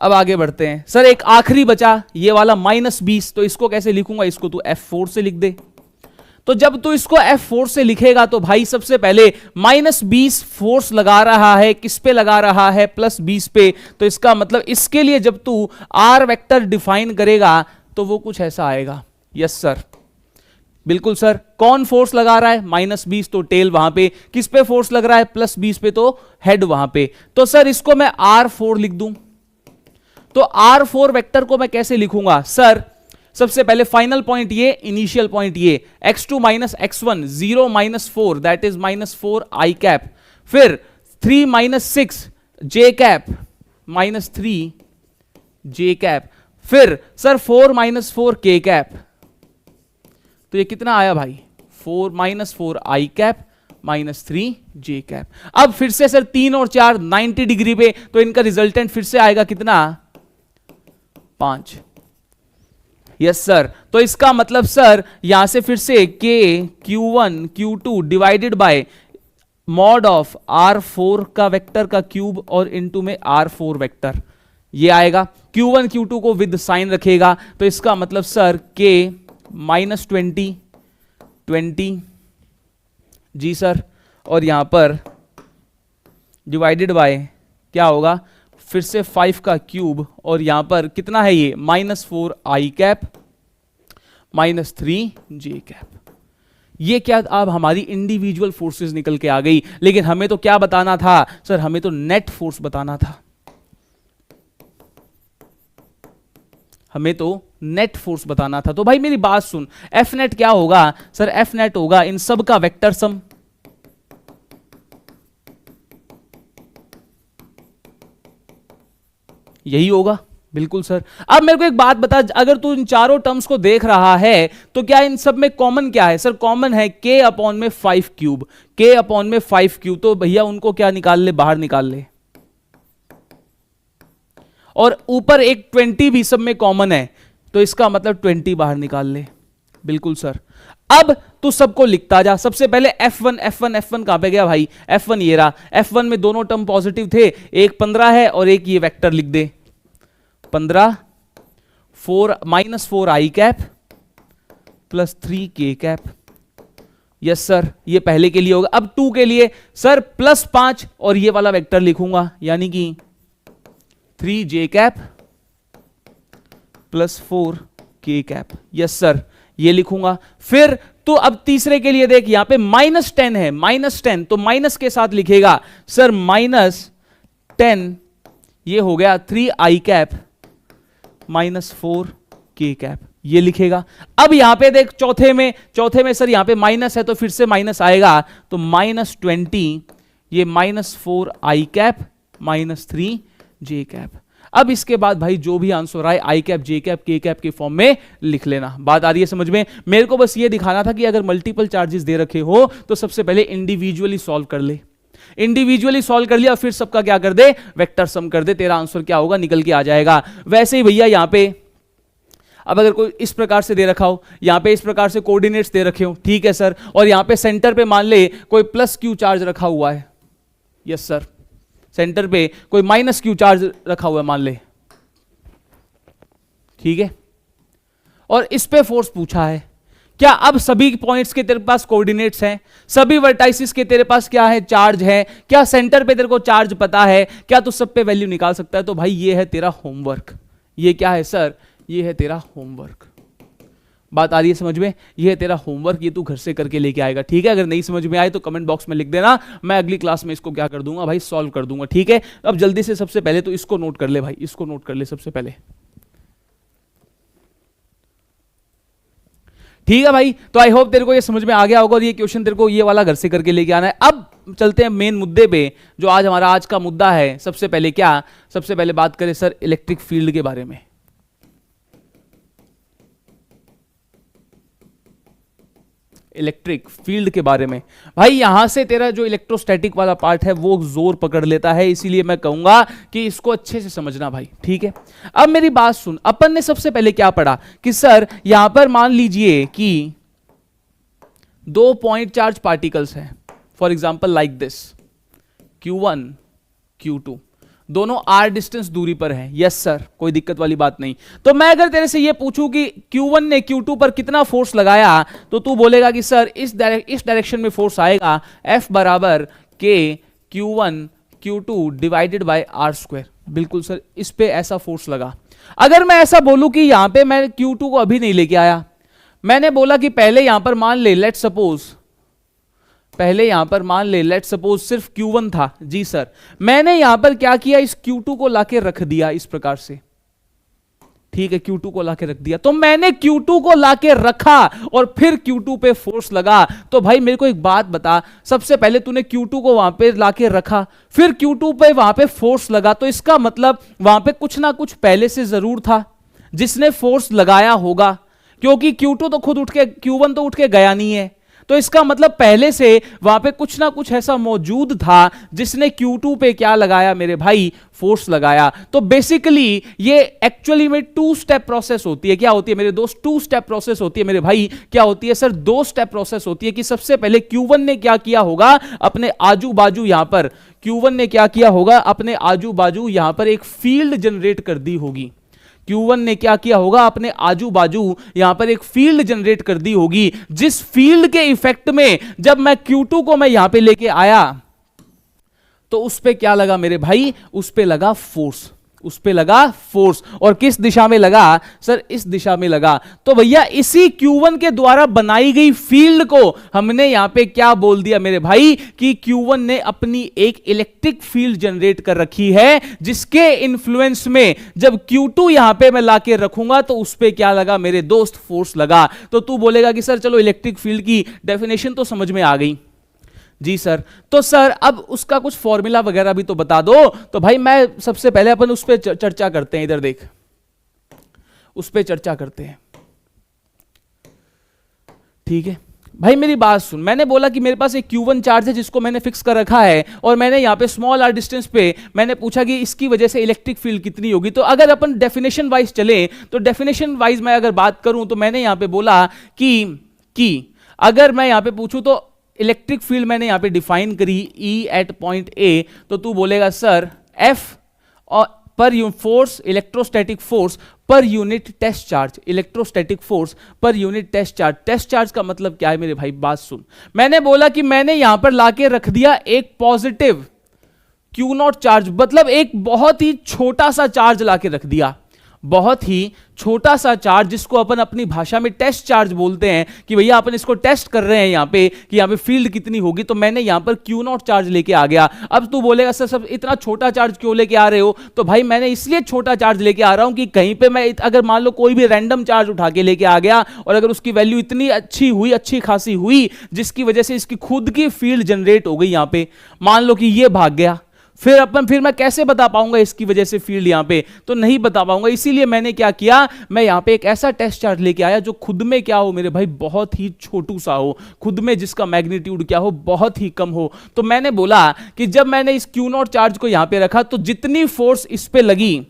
अब आगे बढ़ते हैं सर, एक आखिरी बचा ये वाला -20, तो इसको कैसे लिखूंगा, इसको तू F4 से लिख दे। तो जब तू इसको F4 से लिखेगा तो भाई सबसे पहले -20 फोर्स लगा रहा है, किस पे लगा रहा है, +20 पे। तो इसका मतलब इसके लिए जब तू R वेक्टर डिफाइन करेगा तो वो कुछ ऐसा आएगा। यस सर, बिल्कुल सर। कौन फोर्स लगा रहा है, -20, तो टेल वहां पे, किस पे फोर्स लग रहा है, +20 पे, तो हेड वहां पे। तो सर इसको मैं R4 लिख दूं, तो R4 वेक्टर को मैं कैसे लिखूंगा सर, सबसे पहले फाइनल पॉइंट ये, इनिशियल पॉइंट ये, x2 minus x1 0 minus 4 that is -4 I cap, फिर 3 माइनस 6 जे कैप -3 जे कैप, फिर सर 4 माइनस 4 के कैप। तो ये कितना आया भाई, 4 माइनस 4 आई कैप -3 जे कैप। अब फिर से सर 3 और 4 90 डिग्री पे, तो इनका रिजल्टेंट फिर से आएगा कितना, 5। यस सर, तो इसका मतलब सर यहां से फिर से K Q1 Q2 divided bye mod of R4 का वेक्टर का क्यूब और इनटू में R4 वेक्टर ये आएगा। Q1 Q2 को विद साइन रखेगा, तो इसका मतलब सर K -20 20 जी सर, और यहां पर डिवाइडेड बाय क्या होगा, फिर से 5 का क्यूब, और यहां पर कितना है ये, -4 आई कैप -3 जे कैप। ये क्या अब हमारी इंडिविजुअल फोर्सेस निकल के आ गई, लेकिन हमें तो क्या बताना था सर, हमें तो नेट फोर्स बताना था, हमें तो नेट फोर्स बताना था। तो भाई मेरी बात सुन, एफ नेट क्या होगा सर, एफ नेट होगा इन सब का वेक्टर सम, यही होगा। बिल्कुल सर। अब मेरे को एक बात बता, अगर तू इन चारों टर्म्स को देख रहा है तो क्या इन सब में कॉमन क्या है सर, कॉमन है k अपॉन में 5 क्यूब, k अपॉन में 5 क्यूब, तो भैया उनको क्या निकाल ले, बाहर निकाल ले, और ऊपर एक 20 भी सब में कॉमन है, तो इसका मतलब 20 बाहर निकाल ले। बिल्कुल सर। अब तू सबको लिखता जा। सबसे पहले F1 F1 F1 कहां पे गया भाई? F1 ये रहा। F1 में दोनों टर्म पॉजिटिव थे, एक 15 है और एक ये वेक्टर लिख दे 15 -4 i cap plus 3 k cap. Yes sir, ये पहले के लिए होगा। अब 2 के लिए सर +5 और ये वाला वेक्टर लिखूंगा, यानी कि 3j cap plus 4k cap. Yes sir, ये लिखूंगा। फिर तो अब तीसरे के लिए देख, यहां पे -10 है, -10 तो माइनस के साथ लिखेगा सर -10, ये हो गया 3i कैप -4k कैप, ये लिखेगा। अब यहां पे देख चौथे में सर यहां पे माइनस है तो फिर से माइनस आएगा, तो -20 ये -4i कैप -3j कैप। अब इसके बाद भाई जो भी आंसर आए i cap j cap k cap के फॉर्म में लिख लेना। बात आ रही है समझ में? मेरे को बस ये दिखाना था कि अगर मल्टीपल चार्जेस दे रखे हो तो सबसे पहले इंडिविजुअली सॉल्व कर ले। इंडिविजुअली सॉल्व कर लिया और फिर सबका क्या कर दे, वेक्टर सम कर दे, तेरा आंसर क्या होगा निकल के आ जाएगा। वैसे ही भैया यहां पे अब अगर कोई इस प्रकार से दे रखा हो, यहां पे इस प्रकार से कोऑर्डिनेट्स दे रखे हो, ठीक है सर, और यहां पे सेंटर पे मान ले कोई +q चार्ज रखा हुआ है। यस सर, सेंटर पे कोई -q चार्ज रखा हुआ है मान ले, ठीक है, और इस पे फोर्स पूछा है। क्या अब सभी पॉइंट्स के तेरे पास कोऑर्डिनेट्स हैं? सभी वर्टाइसिस के तेरे पास क्या है, चार्ज है? क्या सेंटर पे तेरे को चार्ज पता है? क्या तू सब पे वैल्यू निकाल सकता है? तो भाई ये है तेरा होमवर्क। ये क्या है सर? ये है तेरा होमवर्क। बात आ रही है समझ में? ये है तेरा होमवर्क, ये तू घर से करके लेके आएगा, ठीक है? अगर नहीं समझ में आए तो कमेंट बॉक्स में लिख देना, मैं अगली क्लास में इसको क्या कर दूंगा भाई, सॉल्व कर दूंगा, ठीक है? अब जल्दी से सबसे पहले तो इसको नोट कर ले भाई, इसको नोट कर ले सबसे पहले, ठीक है भाई? तो आई होप तेरे को ये समझ में आ गया होगा और ये क्वेश्चन तेरे को ये वाला घर से करके लेके आना है। अब चलते हैं मेन मुद्दे पे, जो आज हमारा आज का मुद्दा है। सबसे पहले क्या, सबसे पहले बात करें सर इलेक्ट्रिक फील्ड के बारे में। इलेक्ट्रिक फील्ड के बारे में भाई, यहां से तेरा जो इलेक्ट्रोस्टैटिक वाला पार्ट है वो जोर पकड़ लेता है, इसीलिए मैं कहूंगा कि इसको अच्छे से समझना भाई, ठीक है? अब मेरी बात सुन, अपन ने सबसे पहले क्या पढ़ा कि सर यहां पर मान लीजिए कि 2 पॉइंट चार्ज पार्टिकल्स हैं, for example like this Q1 Q2, दोनों r डिस्टेंस दूरी पर हैं। यस सर, कोई दिक्कत वाली बात नहीं। तो मैं अगर तेरे से ये पूछूं कि Q1 ने Q2 पर कितना फोर्स लगाया, तो तू बोलेगा कि सर इस डायरेक्शन में फोर्स आएगा F बराबर K Q1 Q2 divided bye r²। बिल्कुल सर, इस पे ऐसा फोर्स लगा। अगर मैं ऐसा बोलूं कि यहां पे मैं Q2 को अभी नहीं लेके आया, मैंने बोला कि पहले यहां पर मान ले, लेट सपोज सिर्फ Q1 था। जी सर, मैंने यहां पर क्या किया, इस Q2 को लाके रख दिया इस प्रकार से, ठीक है? Q2 को लाके रख दिया, तो मैंने Q2 को लाके रखा और फिर Q2 पे फोर्स लगा। तो भाई मेरे को एक बात बता, सबसे पहले तूने Q2 को वहां पे लाके रखा, फिर Q2 पे वहां पे फोर्स लगा, तो इसका मतलब वहां पे कुछ ना कुछ पहले से जरूर था जिसने फोर्स लगाया होगा, क्योंकि Q2 तो खुद उठ के, Q1 तो उठ के गया नहीं है, तो इसका मतलब पहले से वहां पे कुछ ना कुछ ऐसा मौजूद था जिसने Q2 पे क्या लगाया मेरे भाई, फोर्स लगाया। तो बेसिकली ये एक्चुअली में 2 स्टेप प्रोसेस होती है। क्या होती है मेरे दोस्त? 2 स्टेप प्रोसेस होती है मेरे भाई। क्या होती है सर? 2 स्टेप प्रोसेस होती है कि सबसे पहले Q1 ने क्या किया होगा, अपने आजू बाजू यहां पर Q1 ने क्या किया होगा, अपने आजू बाजू यहां पर एक फील्ड जनरेट कर दी होगी। Q1 ने क्या किया होगा, अपने आजू बाजू यहां पर एक फील्ड जनरेट कर दी होगी, जिस फील्ड के इफेक्ट में जब मैं Q2 को मैं यहां पे लेके आया तो उस पे क्या लगा मेरे भाई, उस पे लगा फोर्स, उस पे लगा फोर्स। और किस दिशा में लगा सर? इस दिशा में लगा। तो भैया इसी Q1 के द्वारा बनाई गई फील्ड को हमने यहां पे क्या बोल दिया मेरे भाई, कि Q1 ने अपनी एक इलेक्ट्रिक फील्ड जनरेट कर रखी है, जिसके इन्फ्लुएंस में जब Q2 यहां पे मैं लाके रखूंगा तो उस पे क्या लगा मेरे दोस्त, फोर्स लगा। तो तू बोलेगा कि सर चलो इलेक्ट्रिक फील्ड की डेफिनेशन तो समझ में आ गई। जी सर, तो सर अब उसका कुछ फॉर्मूला वगैरह भी तो बता दो। तो भाई मैं सबसे पहले अपन उस पर चर्चा करते हैं, इधर देख, उस पर चर्चा करते हैं, ठीक है? भाई मेरी बात सुन, मैंने बोला कि मेरे पास एक Q1 चार्ज है जिसको मैंने फिक्स कर रखा है, और मैंने यहाँ पे स्मॉल r डिस्टेंस पे मैंने पूछा कि इसकी वजह से इलेक्ट्रिक फील्ड कितनी होगी। तो अगर अपन डेफिनेशन वाइज चले तो डेफिनेशन वाइज मैं अगर बात करूं तो मैंने यहाँ पे बोला कि अगर मैं यहाँ पे पूछूं तो इलेक्ट्रिक फील्ड मैंने यहाँ पे डिफाइन करी E एट पॉइंट A, तो तू बोलेगा सर F और पर force, electrostatic force per unit test charge, electrostatic force per unit test charge. Test charge का मतलब क्या है मेरे भाई, बात सुन। मैंने बोला कि मैंने यहां पर लाके रख दिया एक पॉजिटिव Q0 चार्ज, मतलब एक बहुत ही छोटा सा चार्ज लाके रख दिया, बहुत ही छोटा सा चार्ज जिसको अपन अपनी भाषा में टेस्ट चार्ज बोलते हैं कि भैया अपन इसको टेस्ट कर रहे हैं यहां पे कि यहां पे फील्ड कितनी होगी। तो मैंने यहां पर Q0 चार्ज लेके आ गया। अब तू बोलेगा सर सब इतना छोटा चार्ज क्यों लेके आ रहे हो, तो भाई मैंने इसलिए छोटा चार्ज लेके आ रहा हूं कि कहीं पे मैं अगर मान लो कोई भी रैंडम चार्ज उठा के लेके आ गया और अगर उसकी वैल्यू इतनी अच्छी हुई, अच्छी खासी हुई, जिसकी वजह से इसकी खुद की फील्ड जनरेट हो गई, यहां पे मान लो कि ये भाग गया, फिर मैं कैसे बता पाऊंगा इसकी वजह से फील्ड यहां पे, तो नहीं बता पाऊंगा। इसीलिए मैंने क्या किया, मैं यहां पे एक ऐसा टेस्ट चार्ज लेके आया जो खुद में क्या हो मेरे भाई, बहुत ही छोटू सा हो, खुद में जिसका मैग्नीट्यूड क्या हो, बहुत ही कम हो। तो मैंने बोला कि जब मैंने इस Q0 चार्ज को यहां पे रखा तो जितनी फोर्स इस पे लगी,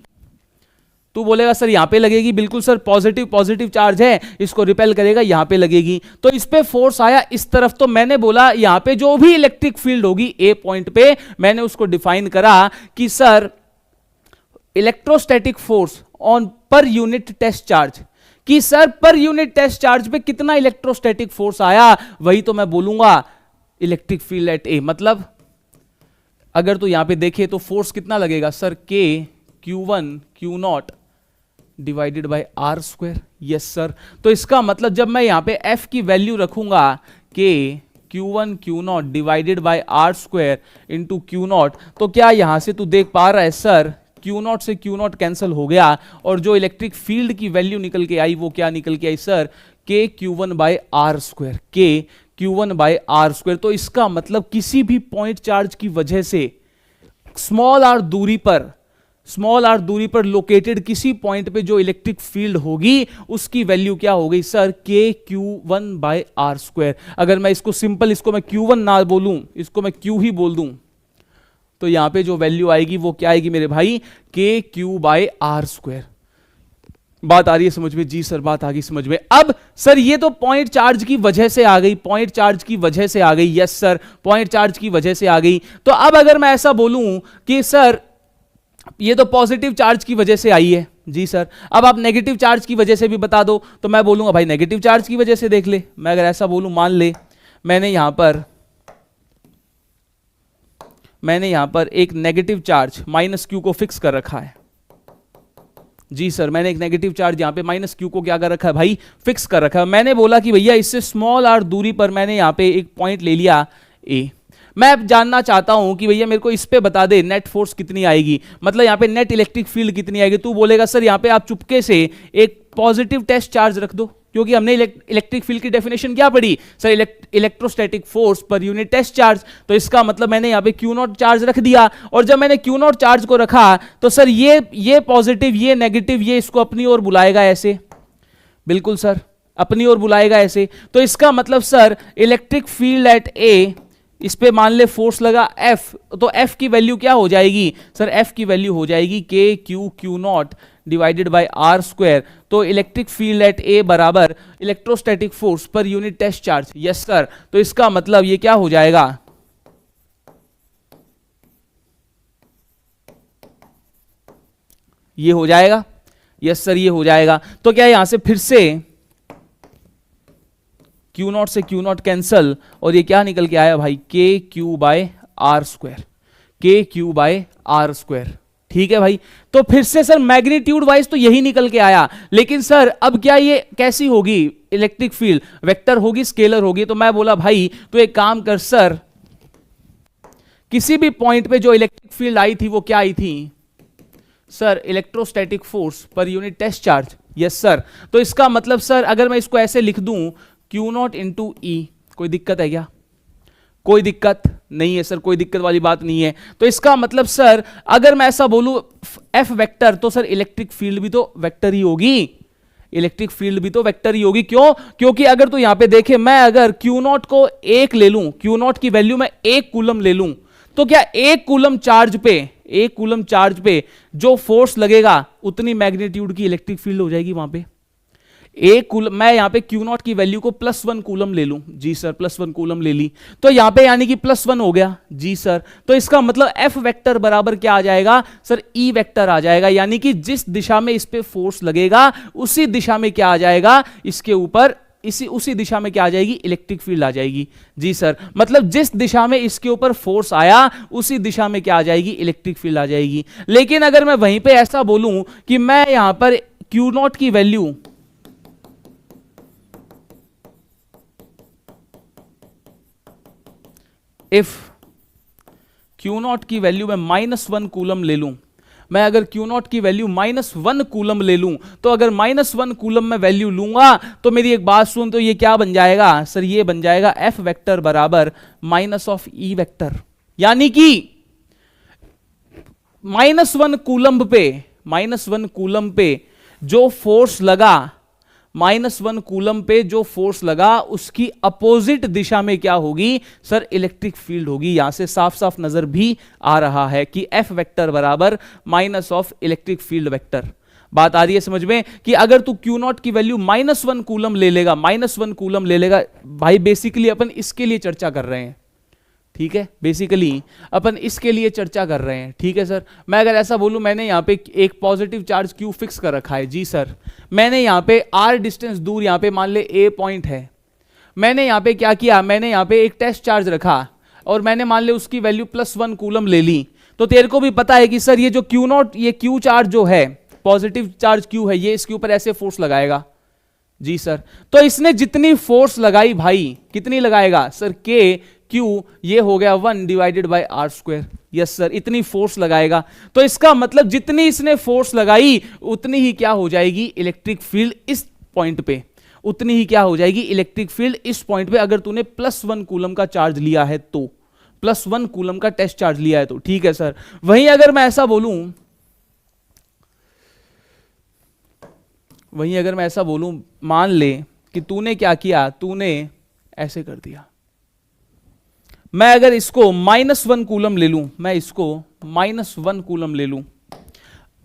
तू बोलेगा सर यहां पे लगेगी, बिल्कुल सर, पॉजिटिव चार्ज है, इसको रिपेल करेगा, यहां पे लगेगी, तो इस पे फोर्स आया इस तरफ। तो मैंने बोला यहां पे जो भी इलेक्ट्रिक फील्ड होगी ए पॉइंट पे, मैंने उसको डिफाइन करा कि sir electrostatic force on per unit test charge, कि sir per unit test charge पे कितना इलेक्ट्रोस्टैटिक फोर्स आया, वही तो मैं बोलूंगा इलेक्ट्रिक फील्ड एट ए। मतलब अगर तो यहां पे देखे तो फोर्स कितना लगेगा sir, K Q1 Q0 divided by R square. Yes sir, तो इसका मतलब जब मैं यहां पे F की वैल्यू रखूंगा K Q1 Q0 divided by R square into Q0, तो क्या यहां से तू देख पा रहा है सर Q0 से Q0 कैंसिल हो गया, और जो इलेक्ट्रिक फील्ड की वैल्यू निकल के आई वो क्या निकल के आई sir, K Q1 by R square, K Q1 by R square. तो इसका मतलब किसी भी पॉइंट चार्ज की वजह से स्मॉल आर दूरी पर लोकेटेड किसी पॉइंट पे जो इलेक्ट्रिक फील्ड होगी उसकी वैल्यू क्या हो गई sir, K Q1 by R square. अगर मैं इसको सिंपल, इसको मैं Q1 ना बोलूं, इसको मैं Q ही बोल दूं, तो यहां पे जो वैल्यू आएगी वो क्या आएगी मेरे भाई, K Q by R square. बात आ रही है समझ में? जी सर बात आ गई समझ में। अब सर ये तो पॉइंट चार्ज की वजह से आ गई, पॉइंट चार्ज की वजह से आ गई। यस सर, पॉइंट चार्ज की वजह से आ गई। तो अब अगर मैं ऐसा बोलूं कि सर ये तो पॉजिटिव चार्ज की वजह से आई है, जी सर, अब आप नेगेटिव चार्ज की वजह से भी बता दो, तो मैं बोलूंगा भाई नेगेटिव चार्ज की वजह से देख ले। मैं अगर ऐसा बोलूं, मान ले मैंने यहां पर एक नेगेटिव चार्ज -Q को फिक्स कर रखा है। जी सर, मैंने एक नेगेटिव चार्ज यहां पे -Q को क्या कर रखा है भाई, फिक्स कर रखा है। मैंने बोला कि भैया इससे स्मॉल r दूरी पर मैंने यहां पे एक पॉइंट ले लिया A। मैं अब जानना चाहता हूं कि भैया मेरे को इस पे बता दे नेट फोर्स कितनी आएगी, मतलब यहां पे नेट इलेक्ट्रिक फील्ड कितनी आएगी। तू बोलेगा सर यहां पे आप चुपके से एक पॉजिटिव टेस्ट चार्ज रख दो, क्योंकि हमने इलेक्ट्रिक फील्ड की डेफिनेशन क्या पढ़ी sir, electrostatic force per unit test charge. तो इसका मतलब मैंने यहां पे Q0 चार्ज रख दिया, और जब मैंने Q0 चार्ज को रखा तो सर ये पॉजिटिव, ये नेगेटिव, ये इसको अपनी ओर बुलाएगा ऐसे, बिल्कुल सर अपनी ओर बुलाएगा ऐसे। तो इसका मतलब sir electric field at A, इस पे मान ले फोर्स लगा F, तो F की वैल्यू क्या हो जाएगी सर, F की वैल्यू हो जाएगी K Q0 divided by R square. तो इलेक्ट्रिक फील्ड एट A बराबर electrostatic force per unit test charge. Yes sir, तो इसका मतलब ये क्या हो जाएगा, ये हो जाएगा। यस सर, ये हो जाएगा। तो क्या यहां से फिर से Q0 से Q0 कैंसल, और ये क्या निकल के आया भाई, K Q by R square, K Q by R square. ठीक है भाई, तो फिर से सर मैग्नीट्यूड वाइज तो यही निकल के आया, लेकिन सर अब क्या ये कैसी होगी इलेक्ट्रिक फील्ड, वेक्टर होगी, स्केलर होगी। तो मैं बोला भाई तो एक काम कर सर, किसी भी पॉइंट पे जो इलेक्ट्रिक फील्ड आई थी वो क्या आई थी sir, electrostatic force per unit test charge. Yes sir, तो इसका मतलब सर अगर मैं इसको ऐसे लिख दूं Q0 इंटू E, कोई दिक्कत है क्या, कोई दिक्कत नहीं है सर, कोई दिक्कत वाली बात नहीं है। तो इसका मतलब सर अगर मैं ऐसा बोलूं F वेक्टर, तो सर इलेक्ट्रिक फील्ड भी तो वेक्टर ही होगी, इलेक्ट्रिक फील्ड भी तो वेक्टर ही होगी। क्यों? क्योंकि अगर तू यहां पे देखे, मैं अगर Q नॉट को 1 ले लूं, Q नॉट की वैल्यू मैं 1 कूलम ले लूं, तो क्या 1 कूलम चार्ज पे जो फोर्स लगेगा उतनी मैग्नीट्यूड की इलेक्ट्रिक फील्ड हो जाएगी वहां पे। एक कूलम, मैं यहां पे Q नॉट की वैल्यू को +1 कूलम ले लूं, जी सर +1 कूलम ले ली, तो यहां पे यानी कि +1 हो गया, जी सर। तो इसका मतलब F वेक्टर बराबर क्या आ जाएगा सर? E वेक्टर आ जाएगा, यानी कि जिस दिशा में इस पे फोर्स लगेगा उसी दिशा में क्या आ जाएगा, इसके ऊपर उसी दिशा में क्या आ जाएगी? इलेक्ट्रिक फील्ड आ जाएगी, जी सर। मतलब जिस दिशा में इसके ऊपर फोर्स आया उसी दिशा में क्या आ जाएगी? इलेक्ट्रिक फील्ड आ जाएगी। लेकिन अगर मैं वहीं पे ऐसा बोलूं कि मैं यहां पर Q नॉट की वैल्यू इफ Q नॉट की वैल्यू में -1 कूलम ले लूं, मैं अगर Q नॉट की वैल्यू -1 कूलम ले लूं, तो अगर -1 कूलम में वैल्यू लूंगा तो मेरी एक बात सुन, तो ये क्या बन जाएगा सर? ये बन जाएगा F वेक्टर बराबर -E वेक्टर, यानी कि -1 कूलम पे जो फोर्स लगा, -1 कूलम पे जो फोर्स लगा उसकी अपोजिट दिशा में क्या होगी सर? इलेक्ट्रिक फील्ड होगी। यहां से साफ साफ नजर भी आ रहा है कि F वेक्टर बराबर माइनस इलेक्ट्रिक फील्ड वेक्टर। बात आ रही है समझ में कि अगर तू Q नॉट की वैल्यू -1 कूलम ले लेगा, -1 कूलम ले लेगा, भाई बेसिकली अपन इसके लिए चर्चा कर रहे हैं, ठीक है, बेसिकली अपन इसके लिए चर्चा कर रहे हैं, ठीक है सर। मैं अगर ऐसा बोलूं, मैंने यहां पे एक पॉजिटिव चार्ज Q फिक्स कर रखा है, जी सर। मैंने यहां पे R डिस्टेंस दूर, यहां पे मान ले A पॉइंट है, मैंने यहां पे क्या किया, मैंने यहां पे एक टेस्ट चार्ज रखा और मैंने मान ले उसकी वैल्यू +1 कूलम ले ली। तो तेरे को भी पता है कि सर ये जो Q नॉट, ये Q चार्ज जो है, पॉजिटिव चार्ज Q है, ये इसके ऊपर ऐसे फोर्स लगाएगा, जी सर। तो इसने जितनी फोर्स लगाई भाई, कितनी लगाएगा सर? Q ये हो गया 1/r², यस सर, इतनी फोर्स लगाएगा। तो इसका मतलब जितनी इसने फोर्स लगाई उतनी ही क्या हो जाएगी? इलेक्ट्रिक फील्ड इस पॉइंट पे, उतनी ही क्या हो जाएगी? इलेक्ट्रिक फील्ड इस पॉइंट पे। अगर तूने +1 कूलम का चार्ज लिया है तो, +1 कूलम का टेस्ट चार्ज लिया है तो, ठीक है सर। वहीं अगर मैं ऐसा बोलूं, मान ले कि तूने क्या किया, तूने ऐसे कर दिया, मैं अगर इसको -1 कूलम ले लूं, मैं इसको -1 कूलम ले लूं,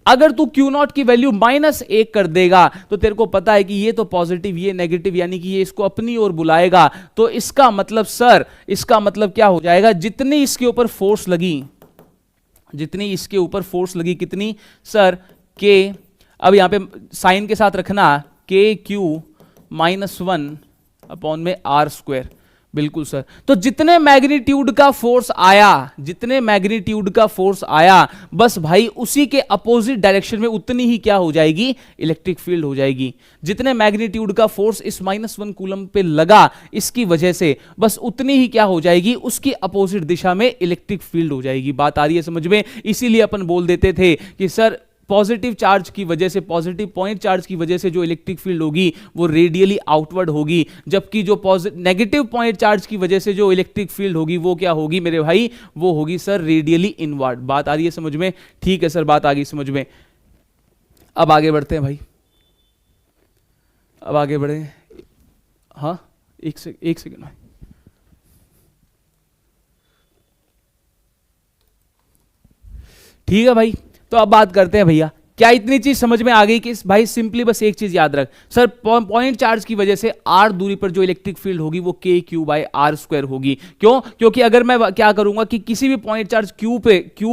अगर तू Q नॉट की वैल्यू -1 कर देगा तो तेरे को पता है कि ये तो पॉजिटिव, ये नेगेटिव, यानी कि ये इसको अपनी ओर बुलाएगा। तो इसका मतलब सर, इसका मतलब क्या हो जाएगा? जितनी इसके ऊपर फोर्स लगी, जितनी इसके ऊपर फोर्स लगी, कितनी सर? K, अब यहां पे साइन के साथ रखना, KQ -1 अपॉन में R², बिल्कुल सर। तो जितने मैग्नीट्यूड का फोर्स आया, जितने मैग्नीट्यूड का फोर्स आया, बस भाई उसी के अपोजिट डायरेक्शन में उतनी ही क्या हो जाएगी? इलेक्ट्रिक फील्ड हो जाएगी। जितने मैग्नीट्यूड का फोर्स इस -1 कूलम पे लगा, इसकी वजह से बस उतनी ही क्या हो जाएगी? उसकी अपोजिट दिशा में इलेक्ट्रिक फील्ड हो जाएगी। बात आ रही है समझ में? इसीलिए अपन बोल देते थे कि सर पॉजिटिव चार्ज की वजह से, पॉजिटिव पॉइंट चार्ज की वजह से जो इलेक्ट्रिक फील्ड होगी वो रेडियली आउटवर्ड होगी, जबकि जो नेगेटिव पॉइंट चार्ज की वजह से जो इलेक्ट्रिक फील्ड होगी वो क्या होगी मेरे भाई? वो होगी सर रेडियली इनवर्ड। बात आ रही है समझ में? ठीक है सर, बात आ गई समझ में। अब आगे बढ़ते हैं भाई, अब आगे बढ़े। हाँ, एक सेकेंड भाई। ठीक है भाई, तो अब बात करते हैं भैया, क्या इतनी चीज समझ में आ गई कि भाई सिंपली बस एक चीज याद रख सर, पॉइंट चार्ज की वजह से r दूरी पर जो इलेक्ट्रिक फील्ड होगी वो KQ/r² होगी। क्यों? क्योंकि अगर मैं क्या करूंगा कि किसी भी पॉइंट चार्ज Q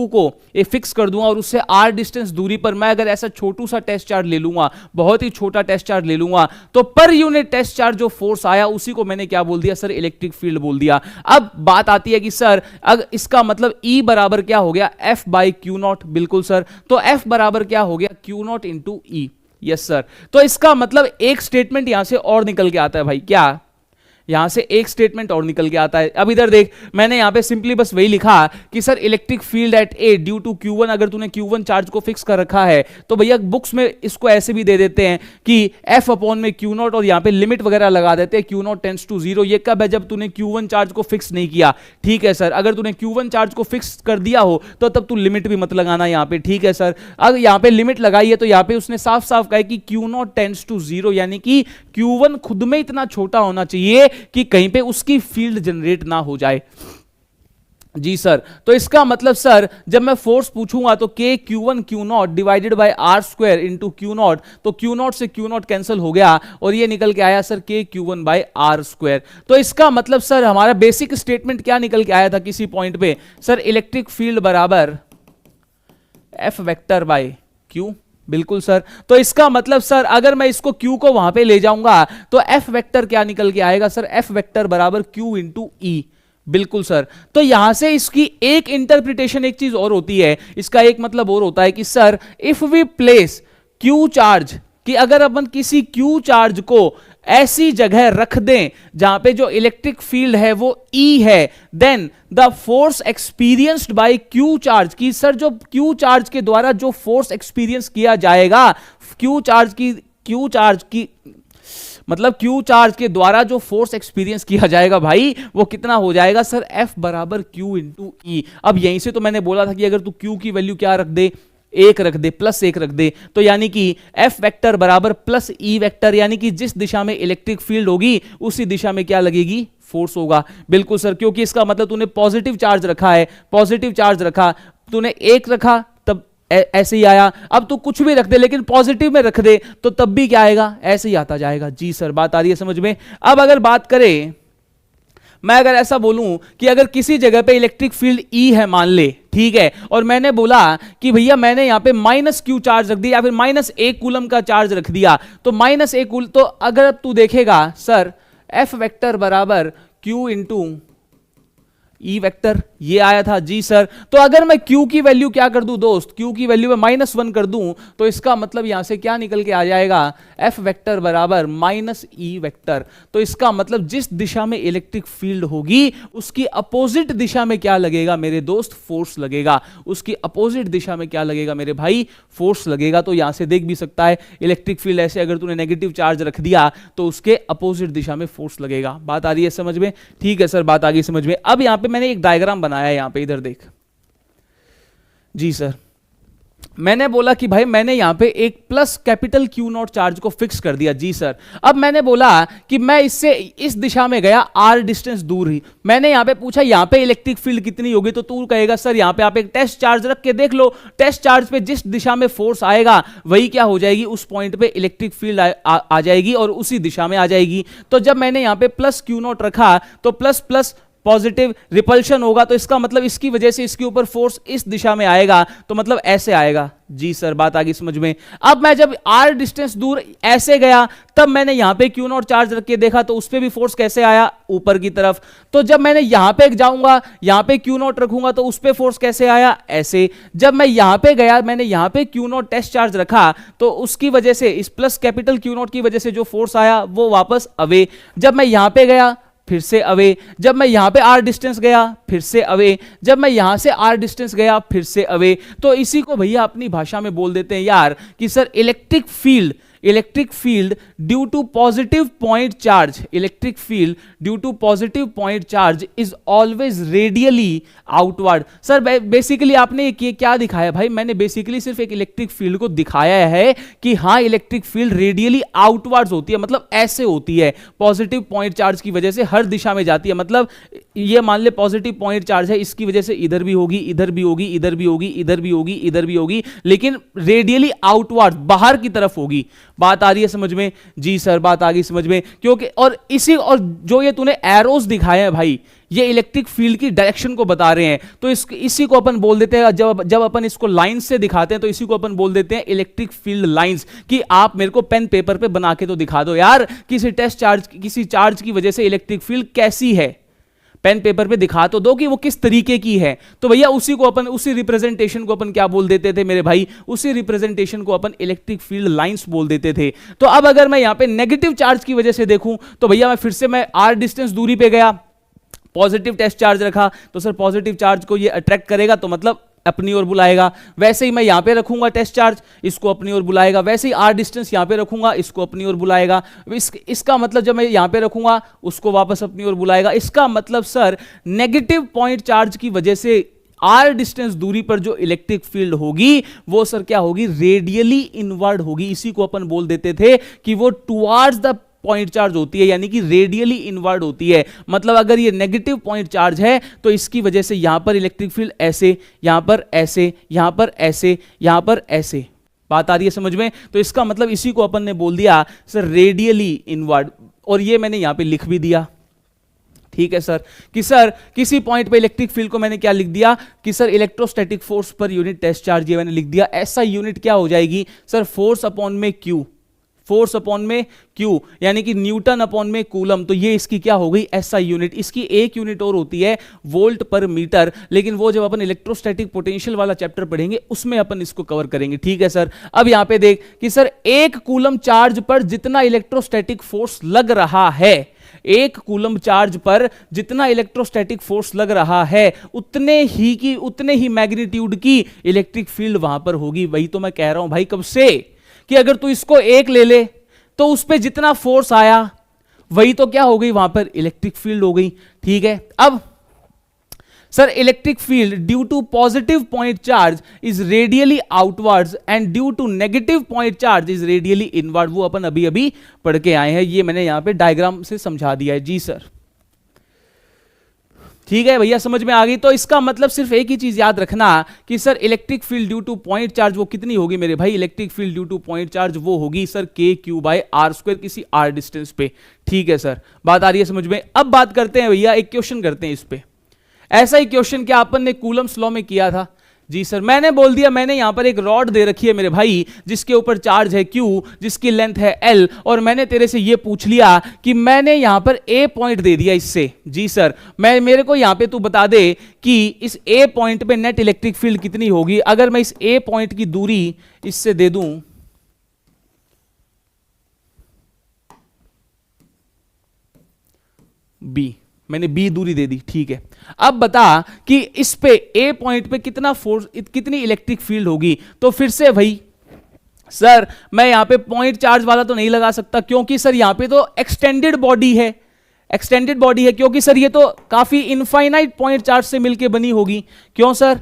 को एक फिक्स कर दूंगा और उससे r डिस्टेंस दूरी पर मैं अगर ऐसा छोटू सा टेस्ट चार्ज ले लूंगा, बहुत ही छोटा टेस्ट चार्ज ले लूंगा, तो पर यूनिट टेस्ट चार्ज जो फोर्स आया उसी को मैंने क्या बोल दिया सर? इलेक्ट्रिक फील्ड बोल दिया। अब बात आती है कि सर अगर इसका मतलब E बराबर क्या हो गया? F/Q नॉट, बिल्कुल सर। तो F बराबर क्या हो गया? Q not into E, yes sir. तो इसका मतलब एक स्टेटमेंट यहां से और निकल के आता है भाई, क्या यहां से एक स्टेटमेंट और निकल के आता है। अब इधर देख, मैंने यहां पे सिंपली बस वही लिखा कि sir electric field at A due to Q1, अगर तूने Q1 चार्ज को फिक्स कर रखा है तो भैया बुक्स में इसको ऐसे भी दे देते हैं कि F अपॉन में Q0 और यहां पे लिमिट वगैरह लगा देते हैं Q0 टेंड्स टू 0। ये कब है? जब तूने Q1 चार्ज को फिक्स नहीं किया। ठीक है सर, अगर तूने Q1 चार्ज को फिक्स कर दिया हो तो तब तू लिमिट भी मत लगाना यहां पे। ठीक है सर, अगर यहां पे लिमिट लगाई है तो यहां पे उसने साफ साफ कहा कि Q0 टेंड्स टू 0, यानी कि Q1 खुद में इतना छोटा होना चाहिए कि कहीं पे उसकी फील्ड जनरेट ना हो जाए। जी सर, तो इसका मतलब सर जब मैं फोर्स पूछूंगा तो K Q1 Q0 divided bye R square into Q0, तो Q0 से Q0 कैंसिल हो गया और ये निकल के आया sir K Q1 by R square. तो इसका मतलब सर हमारा बेसिक स्टेटमेंट क्या निकल के आया था किसी पॉइंट पे? सर इलेक्ट्रिक फील्ड बराबर F वेक्टर बाय Q। बिल्कुल सर, तो इसका मतलब सर अगर मैं इसको Q को वहां पे ले जाऊंगा तो F वेक्टर क्या निकल के आएगा? सर F वेक्टर बराबर Q इंटू E। बिल्कुल सर, तो यहां से इसकी एक इंटरप्रिटेशन, एक चीज और होती है, इसका एक मतलब और होता है कि sir if we place Q charge, कि अगर अपन किसी Q चार्ज को ऐसी जगह रख दें जहां पे जो इलेक्ट्रिक फील्ड है वो E है, then the force experienced by Q charge, की सर जो Q चार्ज के द्वारा जो फोर्स एक्सपीरियंस किया जाएगा, Q चार्ज के द्वारा जो फोर्स एक्सपीरियंस किया जाएगा भाई, वो कितना हो जाएगा? सर F बराबर Q इंटू E। अब यहीं से तो मैंने बोला था कि अगर तू Q की वैल्यू क्या रख दे? 1 रख दे, +1 रख दे, तो यानी कि F वेक्टर बराबर प्लस E वेक्टर, यानी कि जिस दिशा में इलेक्ट्रिक फील्ड होगी उसी दिशा में क्या लगेगी? फोर्स होगा। बिल्कुल सर, क्योंकि इसका मतलब तूने पॉजिटिव चार्ज रखा है, पॉजिटिव चार्ज रखा, तूने 1 रखा तब ऐसे ही आया। अब तू कुछ भी रख दे लेकिन पॉजिटिव में रख दे तो तब भी क्या आएगा? ऐसे ही आता जाएगा। जी सर, बात आ रही है समझ में? अब अगर बात करें, मैं अगर ऐसा बोलूं कि अगर किसी जगह पे इलेक्ट्रिक फील्ड E है मान ले, ठीक है, और मैंने बोला कि भैया मैंने यहां पे -Q चार्ज रख दिया या फिर -1 कूलम का चार्ज रख दिया, तो -1 कूलम, तो अगर तू देखेगा सर F वेक्टर बराबर Q इंटू E वेक्टर, ये आया था। जी सर, तो अगर मैं Q की वैल्यू क्या कर दूं दोस्त? Q की वैल्यू में -1 कर दूं तो इसका मतलब यहां से क्या निकल के आ जाएगा? F वेक्टर बराबर -E वेक्टर। तो इसका मतलब जिस दिशा में इलेक्ट्रिक फील्ड होगी उसकी अपोजिट दिशा में क्या लगेगा मेरे दोस्त? फोर्स लगेगा। उसकी अपोजिट दिशा में क्या लगेगा मेरे भाई? फोर्स लगेगा। तो यहां से देख भी सकता है इलेक्ट्रिक फील्ड ऐसे अगर तूने नेगेटिव चार्ज रख दिया तो उसके अपोजिट दिशा में फोर्स लगेगा। बात आ रही है समझ में? ठीक है सर, बात आ गई समझ में। अब यहां पे मैंने एक डायग्राम बनाया है, यहां पे इधर देख। जी सर, मैंने बोला कि भाई मैंने यहां पे एक प्लस कैपिटल Q0 चार्ज को फिक्स कर दिया। जी सर, अब मैंने बोला कि मैं इससे इस दिशा में गया, R डिस्टेंस दूर ही, मैंने यहां पे पूछा यहां पे इलेक्ट्रिक फील्ड कितनी होगी, तो तू कहेगा सर यहां पे आप एक टेस्ट चार्ज रख के देख लो, टेस्ट चार्ज पे जिस दिशा में फोर्स आएगा वही क्या हो जाएगी? उस पॉइंट पे इलेक्ट्रिक फील्ड आ जाएगी और उसी दिशा में आ जाएगी। तो जब मैंने यहां पे प्लस Q0 रखा तो प्लस प्लस पॉजिटिव रिपल्शन होगा, तो इसका मतलब इसकी वजह से इसके ऊपर फोर्स इस दिशा में आएगा, तो मतलब ऐसे आएगा। जी सर, बात आ गई समझ में? अब मैं जब R डिस्टेंस दूर ऐसे गया तब मैंने यहां पे Q0 चार्ज रख के देखा तो उस पे भी फोर्स कैसे आया? ऊपर की तरफ। तो जब मैंने यहां पे जाऊंगा, यहां पे Q0 रखूंगा तो उस पे फोर्स कैसे आया? ऐसे। जब मैं यहां पे गया, मैंने यहां पे Q0 टेस्ट चार्ज रखा तो उसकी वजह से, इस प्लस कैपिटल Q0 की वजह से जो फोर्स आया वो वापस अवे। जब मैं यहां पे गया फिर से अवे, जब मैं यहां पे R डिस्टेंस गया फिर से अवे, जब मैं यहां से R डिस्टेंस गया फिर से अवे। तो इसी को भैया अपनी भाषा में बोल देते हैं यार कि sir electric field due to positive point charge, electric field due to positive point charge is always radially outward. Sir basically आपने ये क्या दिखाया भाई? मैंने बेसिकली सिर्फ एक इलेक्ट्रिक फील्ड को दिखाया है कि हाँ इलेक्ट्रिक फील्ड रेडियली आउटवर्ड्स होती है, मतलब ऐसे होती है, पॉजिटिव पॉइंट चार्ज की वजह से हर दिशा में जाती है। मतलब ये मान ले पॉजिटिव पॉइंट चार्ज है, इसकी वजह से इधर भी होगी, इधर भी होगी, इधर भी होगी, इधर भी होगी, इधर भी होगी, लेकिन रेडियली आउटवर्ड, बाहर की तरफ होगी। बात आ रही है समझ में? जी सर, बात आ गई समझ में? क्योंकि और जो ये तूने एरोस दिखाए हैं भाई, ये इलेक्ट्रिक फील्ड की डायरेक्शन को बता रहे हैं, तो इसी को अपन बोल देते हैं, जब अपन इसको लाइंस से दिखाते हैं तो इसी को अपन बोल देते हैं इलेक्ट्रिक फील्ड लाइंस। कि आप मेरे को पेन पेपर पे बना के तो दिखा दो यार किसी चार्ज की वजह से इलेक्ट्रिक फील्ड कैसी है। पेन पेपर पे दिखा तो दो कि वो किस तरीके की है। तो भैया उसी को अपन, उसी रिप्रेजेंटेशन को अपन क्या बोल देते थे मेरे भाई, उसी रिप्रेजेंटेशन को अपन इलेक्ट्रिक फील्ड लाइंस बोल देते थे। तो अब अगर मैं यहां पे नेगेटिव चार्ज की वजह से देखूं तो भैया मैं फिर से मैं r डिस्टेंस दूरी पे गया, पॉजिटिव टेस्ट चार्ज रखा, तो सर पॉजिटिव चार्ज को ये अट्रैक्ट करेगा तो मतलब अपनी ओर बुलाएगा। वैसे ही मैं यहां पे रखूंगा टेस्ट चार्ज, इसको अपनी ओर बुलाएगा। वैसे ही r डिस्टेंस यहां पे रखूंगा, इसको अपनी ओर बुलाएगा। इसका मतलब जब मैं यहां पे रखूंगा उसको वापस अपनी ओर बुलाएगा। इसका मतलब सर नेगेटिव पॉइंट चार्ज की वजह से r डिस्टेंस दूरी पर जो इलेक्ट्रिक फील्ड होगी वो सर क्या होगी, रेडियली इनवर्ड होगी। इसी को अपन बोल देते थे कि वो टुवार्ड्स द पॉइंट चार्ज होती है, यानी कि रेडियली इनवर्ड होती है। मतलब अगर ये नेगेटिव पॉइंट चार्ज है तो इसकी वजह से यहां पर इलेक्ट्रिक फील्ड ऐसे, यहां पर ऐसे, यहां पर ऐसे, यहां पर ऐसे, बात आ रही है समझ में। तो इसका मतलब इसी को अपन ने बोल दिया सर रेडियली इनवर्ड, और ये मैंने यहां पे लिख भी दिया। ठीक है सर, कि सर किसी पॉइंट पे इलेक्ट्रिक फील्ड को मैंने क्या लिख दिया कि sir electrostatic force per unit test charge, ये मैंने लिख दिया। ऐसा यूनिट क्या हो जाएगी सर, फोर्स अपॉन में क्यू, फोर्स अपॉन में क्यू, यानी कि न्यूटन अपॉन में कूलम। तो ये इसकी क्या हो गई, एसआई यूनिट। इसकी एक यूनिट और होती है वोल्ट पर मीटर, लेकिन वो जब अपन इलेक्ट्रोस्टैटिक पोटेंशियल वाला चैप्टर पढ़ेंगे उसमें अपन इसको कवर करेंगे। ठीक है सर। अब यहां पे देख कि सर एक कूलम चार्ज पर जितना इलेक्ट्रोस्टैटिक फोर्स लग रहा है, एक कूलम चार्ज पर जितना इलेक्ट्रोस्टैटिक फोर्स लग रहा है उतने ही मैग्नीट्यूड की इलेक्ट्रिक फील्ड वहां पर होगी। वही तो मैं कह रहा हूं भाई कब से, कि अगर तू इसको एक ले ले तो उस पे जितना फोर्स आया वही तो क्या हो गई, वहां पर इलेक्ट्रिक फील्ड हो गई। ठीक है। अब sir electric field due to positive point charge is radially outwards and due to negative point charge is radially inward. वो अपन अभी अभी पढ़ के आए हैं, ये मैंने यहां पे डायग्राम से समझा दिया है। जी सर, ठीक है भैया, समझ में आ गई। तो इसका मतलब सिर्फ एक ही चीज याद रखना कि sir electric field due to point charge वो कितनी होगी मेरे भाई, electric field due to point charge वो होगी sir k q by r square किसी r डिस्टेंस पे। ठीक है सर, बात आ रही है समझ में। अब बात करते हैं भैया, एक क्वेश्चन करते हैं इस पे। ऐसा ही क्वेश्चन क्या अपन ने कूलम्स लॉ में किया था। जी सर, मैंने बोल दिया, मैंने यहां पर एक रॉड दे रखी है मेरे भाई जिसके ऊपर चार्ज है Q, जिसकी लेंथ है L, और मैंने तेरे से ये पूछ लिया कि मैंने यहां पर A पॉइंट दे दिया इससे। जी सर, मेरे को यहां पे तू बता दे कि इस A पॉइंट पे नेट इलेक्ट्रिक फील्ड कितनी होगी। अगर मैं इस A पॉइंट की दूरी इससे दे दूं B, मैंने B दूरी दे दी। ठीक है। अब बता कि इस पे A पॉइंट पे कितना फोर्स, कितनी इलेक्ट्रिक फील्ड होगी। तो फिर से भाई सर मैं यहां पे पॉइंट चार्ज वाला तो नहीं लगा सकता, क्योंकि सर यहां पे तो एक्सटेंडेड बॉडी है, एक्सटेंडेड बॉडी है, क्योंकि सर ये तो काफी इनफाइनाइट पॉइंट चार्ज से मिलकर बनी होगी। क्यों सर,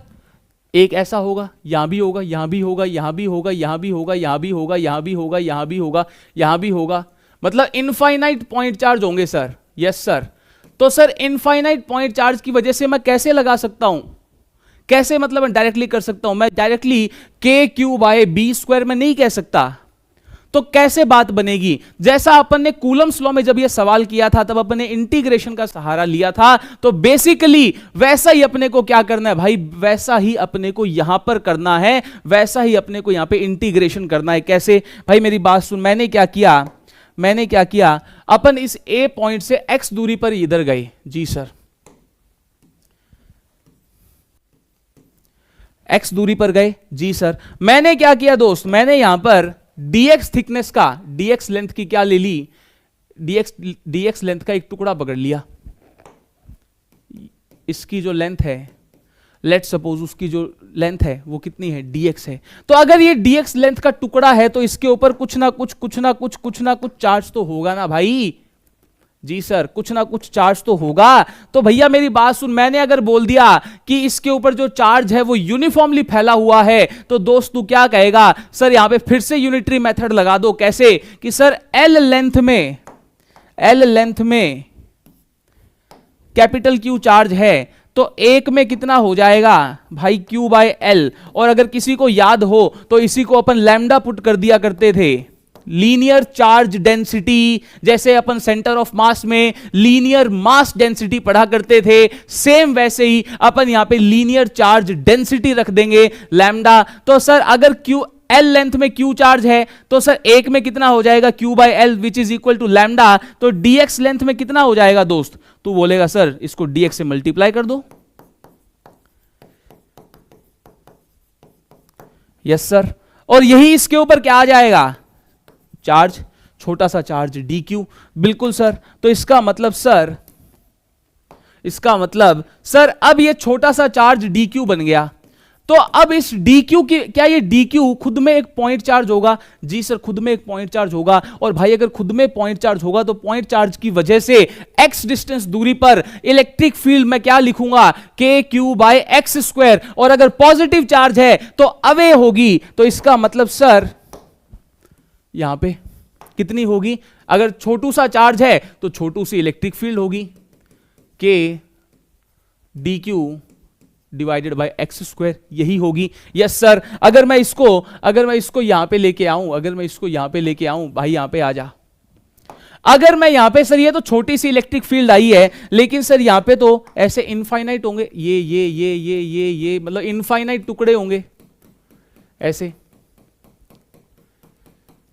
एक ऐसा होगा, यहां भी होगा, यहां भी होगा, यहां भी होगा, यहां भी होगा, यहां भी होगा, यहां भी होगा, यहां भी होगा, यहां भी होगा, मतलब इनफाइनाइट पॉइंट चार्ज होंगे सर। Yes sir. तो सर इनफाइनाइट पॉइंट चार्ज की वजह से मैं कैसे लगा सकता हूं, कैसे मतलब मैं डायरेक्टली कर सकता हूं, मैं directly k q by b square में नहीं कह सकता। तो कैसे बात बनेगी, जैसा अपन ने कूलम्स लॉ में जब यह सवाल किया था तब अपन ने इंटीग्रेशन का सहारा लिया था। तो बेसिकली वैसा ही अपने को क्या करना है भाई, वैसा ही अपने को यहां पर करना है, वैसा ही अपने को यहां पे इंटीग्रेशन करना है। कैसे भाई, मेरी बात सुन, मैंने क्या किया, अपन इस A पॉइंट से x दूरी पर इधर गए। जी सर, x दूरी पर गए। जी सर, मैंने क्या किया दोस्त, मैंने यहां पर dx थिकनेस का, dx लेंथ की क्या ले ली, dx लेंथ का एक टुकड़ा पकड़ लिया। इसकी जो लेंथ है, लेट सपोज उसकी जो लेंथ है वो कितनी है, dx है। तो अगर ये dx लेंथ का टुकड़ा है तो इसके ऊपर कुछ ना कुछ चार्ज तो होगा ना भाई। जी सर, कुछ ना कुछ चार्ज तो होगा। तो भैया मेरी बात सुन, मैंने अगर बोल दिया कि इसके ऊपर जो चार्ज है वो यूनिफॉर्मली फैला हुआ है, तो दोस्त तू क्या कहेगा, सर यहां पे फिर से यूनिटरी मेथड लगा दो। कैसे कि सर L लेंथ में कैपिटल Q चार्ज है, तो एक में कितना हो जाएगा भाई Q बाय L। और अगर किसी को याद हो तो इसी को अपन लैम्डा पुट कर दिया करते थे, लीनियर चार्ज डेंसिटी, जैसे अपन सेंटर ऑफ मास में लीनियर मास डेंसिटी पढ़ा करते थे, सेम वैसे ही अपन यहां पे लीनियर चार्ज डेंसिटी रख देंगे लैम्डा। तो सर अगर Q L लेंथ में Q चार्ज है तो सर एक में कितना हो जाएगा Q by L which is equal to lambda, तो dx लेंथ में कितना हो जाएगा दोस्त, तू बोलेगा सर इसको dx से मल्टीप्लाई कर दो। यस सर, और यही इसके ऊपर क्या आ जाएगा, चार्ज, छोटा सा चार्ज dq। बिल्कुल सर, तो इसका मतलब सर अब ये छोटा सा चार्ज dq बन गया, तो अब इस dq की, क्या ये dq खुद में एक पॉइंट चार्ज होगा, जी सर खुद में एक पॉइंट चार्ज होगा। और भाई अगर खुद में पॉइंट चार्ज होगा तो पॉइंट चार्ज की वजह से x डिस्टेंस दूरी पर इलेक्ट्रिक फील्ड मैं क्या लिखूंगा, kq बाय एक्स स्क्वायर, और अगर पॉजिटिव चार्ज है तो अवे होगी, तो इसका मतलब सर यहां पे कितनी होगी, अगर छोटू सा चार्ज है तो छोटू सी इलेक्ट्रिक फील्ड होगी, k dq divided by x square, यही होगी। यस सर, अगर मैं इसको यहां पे लेके आऊं, भाई यहां पे आ जा, अगर मैं यहां पे सर, ये तो छोटी सी इलेक्ट्रिक फील्ड आई है, लेकिन सर यहां पे तो ऐसे इनफाइनाइट होंगे, ये मतलब इनफाइनाइट टुकड़े होंगे ऐसे।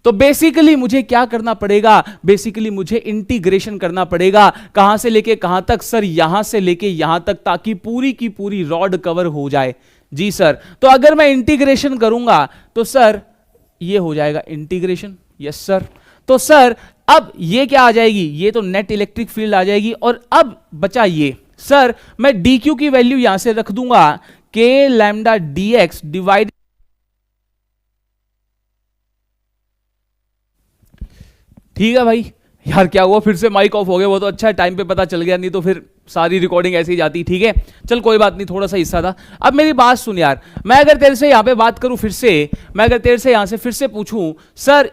तो बेसिकली मुझे क्या करना पड़ेगा, बेसिकली मुझे इंटीग्रेशन करना पड़ेगा, कहां से लेके कहां तक सर, यहां से लेके यहां तक, ताकि पूरी की पूरी रॉड कवर हो जाए। जी सर, तो अगर मैं इंटीग्रेशन करूंगा तो सर ये हो जाएगा इंटीग्रेशन। यस सर, तो सर अब ये क्या आ जाएगी, ये तो नेट इलेक्ट्रिक फील्ड आ जाएगी, और अब बचा ये सर, मैं dq की वैल्यू यहां से रख दूंगा k लैम्डा dx डिवाइड, ठीक है भाई। यार क्या हुआ, फिर से माइक ऑफ हो गया, वो तो अच्छा है टाइम पे पता चल गया, नहीं तो फिर सारी रिकॉर्डिंग ऐसे ही जाती। ठीक है चल कोई बात नहीं, थोड़ा सा हिस्सा था। अब मेरी बात सुन यार, मैं अगर तेरे से यहां पे बात करूं, मैं अगर तेरे से यहां से फिर से पूछूं सर,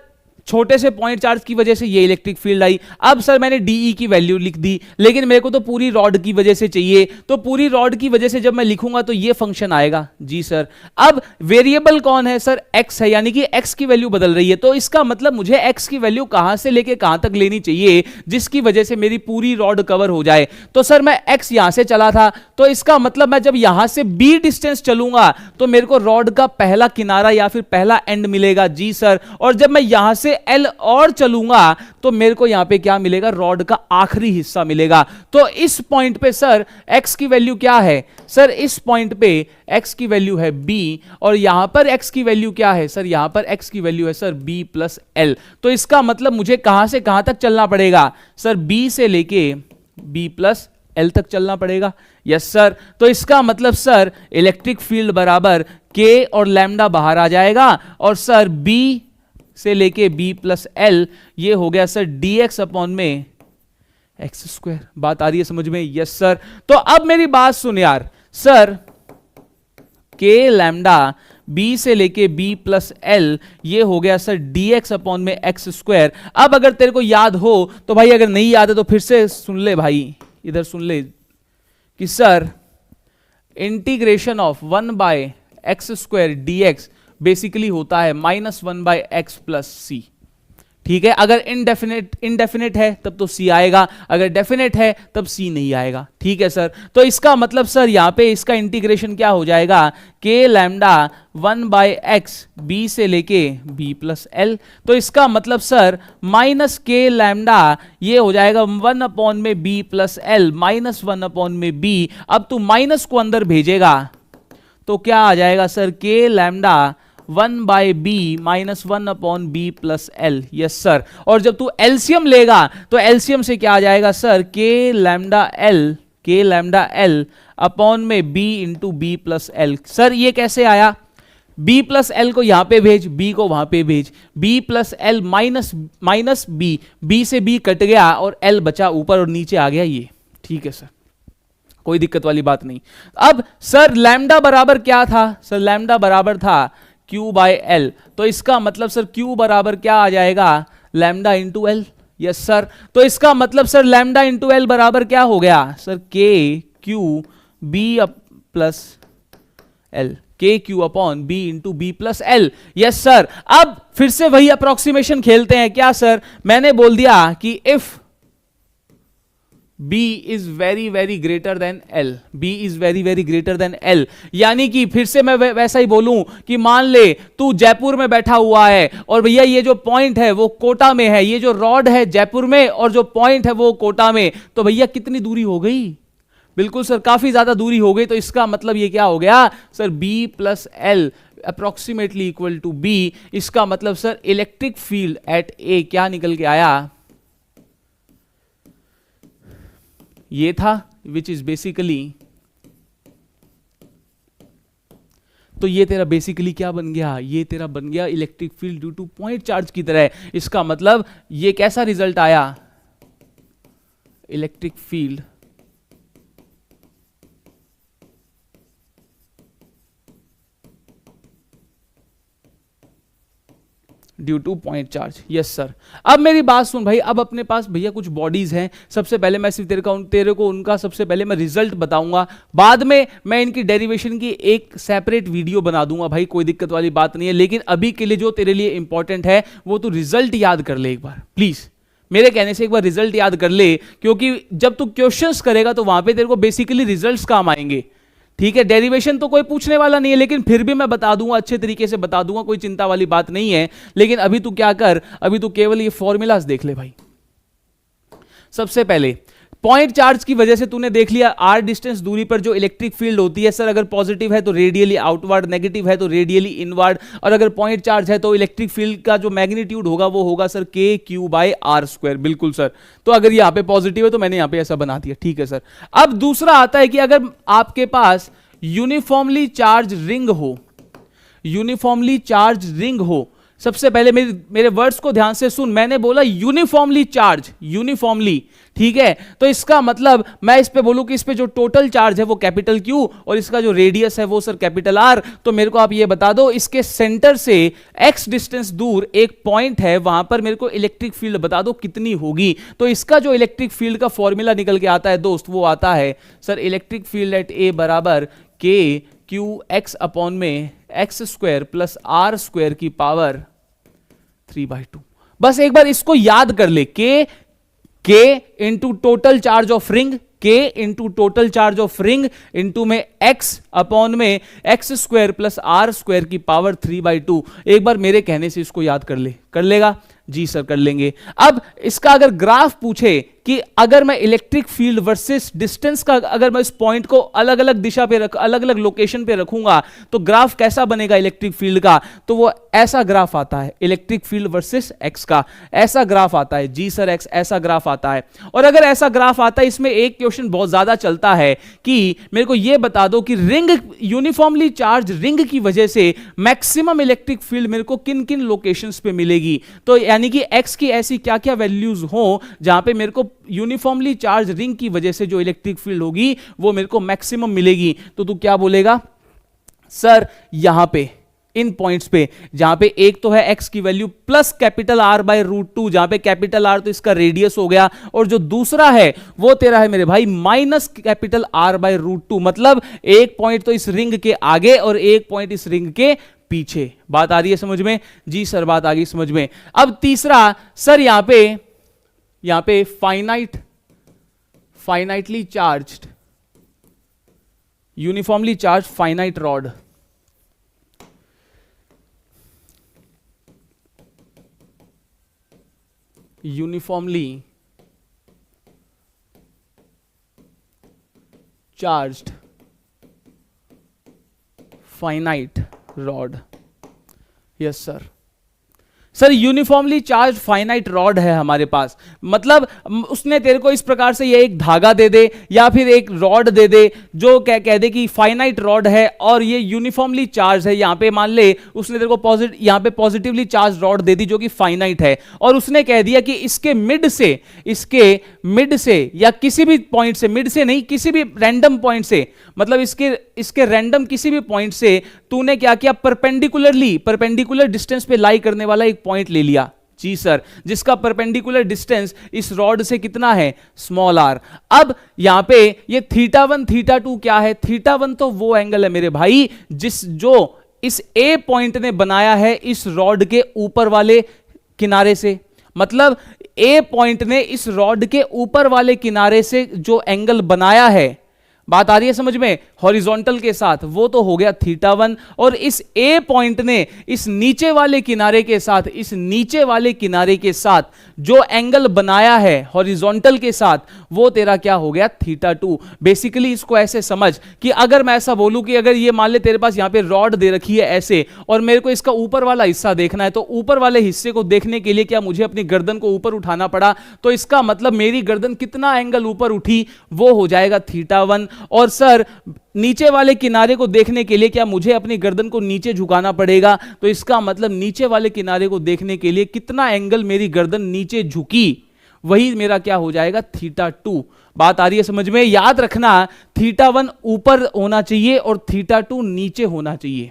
छोटे से पॉइंट चार्ज की वजह से ये इलेक्ट्रिक फील्ड आई, अब सर मैंने डीई की वैल्यू लिख दी, लेकिन मेरे को तो पूरी रॉड की वजह से चाहिए, तो पूरी रॉड की वजह से जब मैं लिखूंगा तो ये फंक्शन आएगा। जी सर, अब वेरिएबल कौन है सर, एक्स है, यानी कि एक्स की वैल्यू बदल रही है, तो इसका मतलब मुझे एक्स की वैल्यू कहां से लेके कहां तक लेनी चाहिए जिसकी वजह से मेरी पूरी रॉड कवर हो जाए। तो सर मैं एक्स यहां से चला था, तो इसका मतलब मैं जब यहां से बी डिस्टेंस चलूंगा तो मेरे को रॉड का पहला किनारा या फिर पहला एंड मिलेगा। जी सर, और जब मैं यहां से एल और चलूंगा तो मेरे को यहां पे क्या मिलेगा, रॉड का आखिरी हिस्सा मिलेगा। तो इस पॉइंट पे सर x की वैल्यू क्या है सर, इस पॉइंट पे x की वैल्यू है b, और यहां पर x की वैल्यू क्या है सर, यहां पर x की वैल्यू है सर b प्लस एल। तो इसका मतलब मुझे कहां से कहां तक चलना पड़ेगा सर, b से लेके b प्लस एल तक चलना पड़ेगा। यस सर, तो इसका मतलब सर इलेक्ट्रिक फील्ड बराबर k और लैम्डा बाहर आ जाएगा, और सर b से लेके b प्लस एल, ये हो गया सर dx अपॉन में एक्स स्क्वायर। बात आ रही है समझ में? यस सर, तो अब मेरी बात सुन यार, सर k लैम्डा b से लेके b प्लस एल, ये हो गया सर dx अपॉन में एक्स स्क्वायर। अब अगर तेरे को याद हो तो भाई, अगर नहीं याद है तो फिर से सुन ले भाई, इधर सुन ले कि sir integration of 1 by x square dx basically होता है -1 बाय एक्स प्लस सी। ठीक है, अगर इनडेफिनेट है तब तो सी आएगा, अगर डेफिनेट है तब सी नहीं आएगा। ठीक है सर, तो इसका मतलब सर यहां पे इसका इंटीग्रेशन क्या हो जाएगा, k lambda 1 by x b से लेके b प्लस एल। तो इसका मतलब सर माइनस k लैम्डा, ये हो जाएगा 1 अपॉन में b प्लस एल, -1 अपॉन में b। अब तू माइनस को अंदर भेजेगा तो क्या आ जाएगा sir, k lambda 1 by b -1 upon b plus L. Yes sir, और जब तू एलसीएम लेगा तो एलसीएम से क्या आ जाएगा sir, k lambda L upon में b into b plus L. Sir ये कैसे आया, b प्लस एल को यहां पे भेज, b को वहां पे भेज, b plus L minus b से b कट गया और l बचा ऊपर और नीचे आ गया ये। ठीक है सर, कोई दिक्कत वाली बात नहीं। अब सर लैम्डा बराबर क्या था, सर लैम्डा बराबर था Q बाय एल, तो इसका मतलब सर Q बराबर क्या आ जाएगा, lambda into L. Yes sir, तो इसका मतलब सर लैम्डा इंटू एल बराबर क्या हो गया sir, k q b plus L, k q upon b into b plus L. Yes sir, अब फिर से वही अप्रोक्सीमेशन खेलते हैं क्या सर, मैंने बोल दिया कि if B is very very greater than L, B is very very greater than L। यानी कि फिर से मैं वैसा ही बोलूं कि मान ले तू जयपुर में बैठा हुआ है और भैया ये जो पॉइंट है वो कोटा में है, ये जो रॉड है जयपुर में और जो पॉइंट है वो कोटा में, तो भैया कितनी दूरी हो गई? बिल्कुल सर काफी ज्यादा दूरी हो गई। तो इसका मतलब ये क्या हो गया sir, B plus L approximately equal to B। इसका मतलब sir electric field at A क्या निकल के आया, ये था, विच इज बेसिकली, तो ये तेरा बेसिकली क्या बन गया, ये तेरा बन गया electric field due to point charge की तरह। इसका मतलब ये कैसा रिजल्ट आया, electric field due to point charge. Yes sir. अब मेरी बात सुन भाई, अब अपने पास भैया कुछ बॉडीज हैं। सबसे पहले मैं सिर्फ तेरे को उनका सबसे पहले मैं रिजल्ट बताऊंगा, बाद में मैं इनकी डेरिवेशन की एक सेपरेट वीडियो बना दूंगा भाई, कोई दिक्कत वाली बात नहीं है। लेकिन अभी के लिए जो तेरे लिए इंपॉर्टेंट है वो तू रिजल्ट याद कर ले एक बार प्लीज, मेरे कहने से एक बार रिजल्ट याद कर ले, क्योंकि जब तू क्वेश्चंस करेगा तो वहां पे तेरे को बेसिकली रिजल्ट्स काम आएंगे। ठीक है, डेरिवेशन तो कोई पूछने वाला नहीं है, लेकिन फिर भी मैं बता दूंगा, अच्छे तरीके से बता दूंगा, कोई चिंता वाली बात नहीं है। लेकिन अभी तू क्या कर, अभी तू केवल ये फॉर्मूलाज देख ले भाई। सबसे पहले पॉइंट चार्ज की वजह से तूने देख लिया r डिस्टेंस दूरी पर जो इलेक्ट्रिक फील्ड होती है सर, अगर पॉजिटिव है तो रेडियली आउटवर्ड, नेगेटिव है तो रेडियली इनवर्ड, और अगर पॉइंट चार्ज है तो इलेक्ट्रिक फील्ड का जो मैग्नीट्यूड होगा वो होगा सर KQ/r²। बिल्कुल सर। तो अगर यहां पे पॉजिटिव है तो मैंने यहां पे ऐसा बना दिया, ठीक है सर। अब दूसरा आता है कि अगर आपके पास यूनिफॉर्मली चार्ज रिंग हो, यूनिफॉर्मली चार्ज रिंग हो, सबसे पहले मेरे वर्ड्स को ध्यान से सुन, मैंने बोला यूनिफॉर्मली चार्ज, यूनिफॉर्मली, ठीक है। तो इसका मतलब मैं इस पे बोलूं कि इस पे जो टोटल चार्ज है वो कैपिटल Q और इसका जो रेडियस है वो सर कैपिटल R। तो मेरे को आप ये बता दो, इसके सेंटर से x डिस्टेंस दूर एक पॉइंट है, वहां पर मेरे को इलेक्ट्रिक फील्ड बता दो कितनी होगी। तो इसका जो इलेक्ट्रिक फील्ड का फॉर्मूला निकल के आता है दोस्त, वो आता है sir electric field at A बराबर KQ x में x² प्लस R² की पावर 3/2। बस एक बार इसको याद कर ले, K into total charge of ring, K into total charge of ring into में x में x² प्लस R² की पावर 3/2। एक बार मेरे कहने से इसको याद कर ले, कर लेगा? जी सर कर लेंगे। अब इसका अगर ग्राफ पूछे कि अगर मैं इलेक्ट्रिक फील्ड वर्सेस डिस्टेंस का, अगर मैं इस पॉइंट को अलग अलग दिशा पे अलग अलग लोकेशन पे रखूंगा तो ग्राफ कैसा बनेगा इलेक्ट्रिक फील्ड का, तो वो ऐसा ग्राफ आता है, इलेक्ट्रिक फील्ड वर्सेस एक्स का ऐसा ग्राफ आता है। जी सर एक्स, ऐसा ग्राफ आता है। और अगर ऐसा ग्राफ आता है, इसमें एक क्वेश्चन बहुत ज्यादा चलता है कि मेरे को यह बता दो कि रिंग, यूनिफॉर्मली चार्ज रिंग की वजह से मैक्सिमम इलेक्ट्रिक फील्ड मेरे को किन किन लोकेशंस पे मिलेगी। तो यानी कि एक्स की ऐसी क्या क्या वैल्यूज हो जहां पे मेरे को यूनिफॉर्मली चार्ज रिंग की वजह से जो इलेक्ट्रिक फील्ड होगी वो मेरे को मैक्सिमम मिलेगी। तो तू क्या बोलेगा सर, यहां पे इन पॉइंट्स पे, जहां पे एक तो है x की वैल्यू प्लस कैपिटल R/√2, जहां पे कैपिटल R तो इसका रेडियस हो गया, और जो दूसरा है वो तेरा है मेरे भाई माइनस कैपिटल R/√2। मतलब एक पॉइंट तो इस रिंग के आगे और एक पॉइंट इस रिंग के पीछे। बात आ रही है समझ में? जी सर बात आ गई समझ में। अब तीसरा सर, यहां पे finitely charged, uniformly charge finite rod, uniformly charged finite rod. Yes sir. Sir uniformly charge finite rod है हमारे पास, मतलब उसने तेरे को इस प्रकार से ये एक धागा दे दे या फिर एक रॉड दे दे जो कह दे कि फाइनाइट रॉड है और ये यूनिफॉर्मली चार्ज है। यहां पे मान ले उसने तेरे को यहां पे पॉजिटिवली चार्ज रॉड दे दी जो कि फाइनाइट है, और उसने कह दिया कि इसके मिड से या किसी भी पॉइंट से, मिड से नहीं किसी भी रैंडम पॉइंट से, मतलब इसके रैंडम किसी भी पॉइंट से तूने क्या किया, परपेंडिकुलर डिस्टेंस पे लाई करने वाला एक पॉइंट ले लिया। जी सर, जिसका परपेंडिकुलर डिस्टेंस इस रॉड से कितना है, स्मॉल r। अब यहां पे ये θ1 θ2 क्या है, θ1 तो वो एंगल है मेरे भाई जो इस A पॉइंट ने बनाया है इस रॉड के ऊपर वाले किनारे से। मतलब ए पॉइंट ने इस रॉड के ऊपर वाले किनारे से जो एंगल बनाया है, बात आ रही है समझ में, हॉरिजॉन्टल के साथ, वो तो हो गया θ1, और इस ए पॉइंट ने इस नीचे वाले किनारे के साथ, इस नीचे वाले किनारे के साथ जो एंगल बनाया है हॉरिजॉन्टल के साथ, वो तेरा क्या हो गया, θ2। बेसिकली इसको ऐसे समझ कि अगर मैं ऐसा बोलूं कि अगर ये मान ले तेरे पास यहां पे रॉड दे रखी है ऐसे, और मेरे को इसका ऊपर वाला हिस्सा देखना है, तो ऊपर वाले हिस्से को देखने के लिए क्या मुझे अपनी गर्दन को ऊपर उठाना पड़ा, तो इसका मतलब मेरी गर्दन कितना एंगल ऊपर उठी, वो हो जाएगा θ1। और सर नीचे वाले किनारे को देखने के लिए क्या मुझे अपनी गर्दन को नीचे झुकाना पड़ेगा, तो इसका मतलब नीचे वाले किनारे को देखने के लिए कितना एंगल मेरी गर्दन नीचे झुकी, वही मेरा क्या हो जाएगा, θ2। बात आ रही है समझ में, याद रखना θ1 ऊपर होना चाहिए और θ2 नीचे होना चाहिए,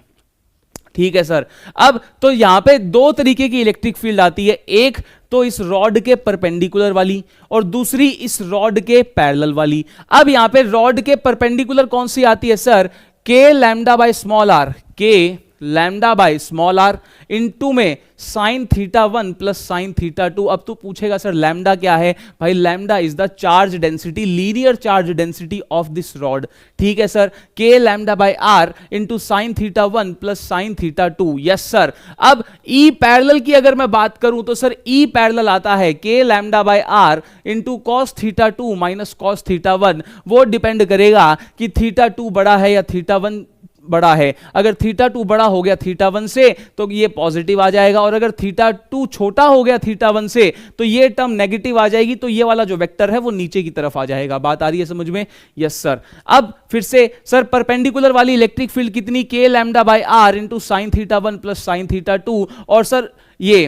ठीक है सर। अब तो यहां पे दो तरीके की इलेक्ट्रिक फील्ड आती है, एक तो इस रॉड के परपेंडिकुलर वाली और दूसरी इस रॉड के पैरेलल वाली। अब यहां पे रॉड के परपेंडिकुलर कौन सी आती है sir, K lambda by small R, K lambda by small R into में साइन θ1 प्लस साइन θ2। अब तू पूछेगा सर लैम्डा क्या है, भाई lambda is the charge density, linear charge density of this rod, ठीक है sir, K lambda by R into sine θ1 plus sine θ2, yes sir. अब ई पैरेलल की अगर मैं बात करूं तो सर ई पैरेलल आता है K lambda by R into cos θ2 minus cos θ1। वो डिपेंड करेगा कि θ2 बड़ा है या θ1 बड़ा है। अगर θ2 बड़ा हो गया θ1 से तो ये पॉजिटिव आ जाएगा, और अगर θ2 छोटा हो गया θ1 से तो ये टर्म नेगेटिव आ जाएगी, तो ये वाला जो वेक्टर है वो नीचे की तरफ आ जाएगा। बात आ रही है समझ में, यस सर। अब फिर से सर परपेंडिकुलर वाली इलेक्ट्रिक फील्ड कितनी, K lambda by R into sine θ1 plus sine θ2, और सर ये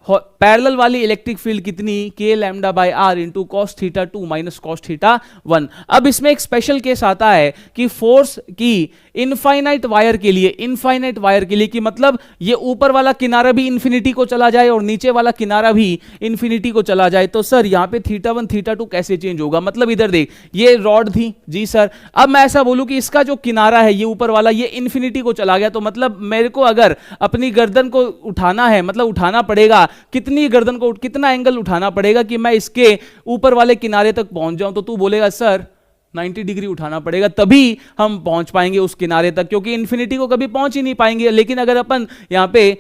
पैरेलल वाली इलेक्ट्रिक फील्ड कितनी, K lambda by R into cos θ2 minus cos θ1। अब इसमें एक स्पेशल केस आता है कि फोर्स की इनफाइनाइट वायर के लिए, इनफाइनाइट वायर के लिए कि मतलब ये ऊपर वाला किनारा भी इंफिनिटी को चला जाए और नीचे वाला किनारा भी इंफिनिटी को चला जाए, तो सर यहां पे θ1 θ2 कैसे चेंज होगा। मतलब इधर देख, ये रॉड थी जी सर, अब मैं ऐसा बोलूं कि इसका जो किनारा है ये ऊपर वाला, ये इंफिनिटी को चला गया, तो मतलब मेरे को अगर अपनी गर्दन को उठाना है, मतलब उठाना पड़ेगा, कितनी गर्दन को, कितना एंगल उठाना पड़ेगा कि मैं इसके ऊपर वाले किनारे तक पहुंच जाऊं, तो तू बोलेगा सर 90 डिग्री उठाना पड़ेगा, तभी हम पहुंच पाएंगे उस किनारे तक, क्योंकि इंफिनिटी को कभी पहुंच ही नहीं पाएंगे। लेकिन अगर अपन यहां पे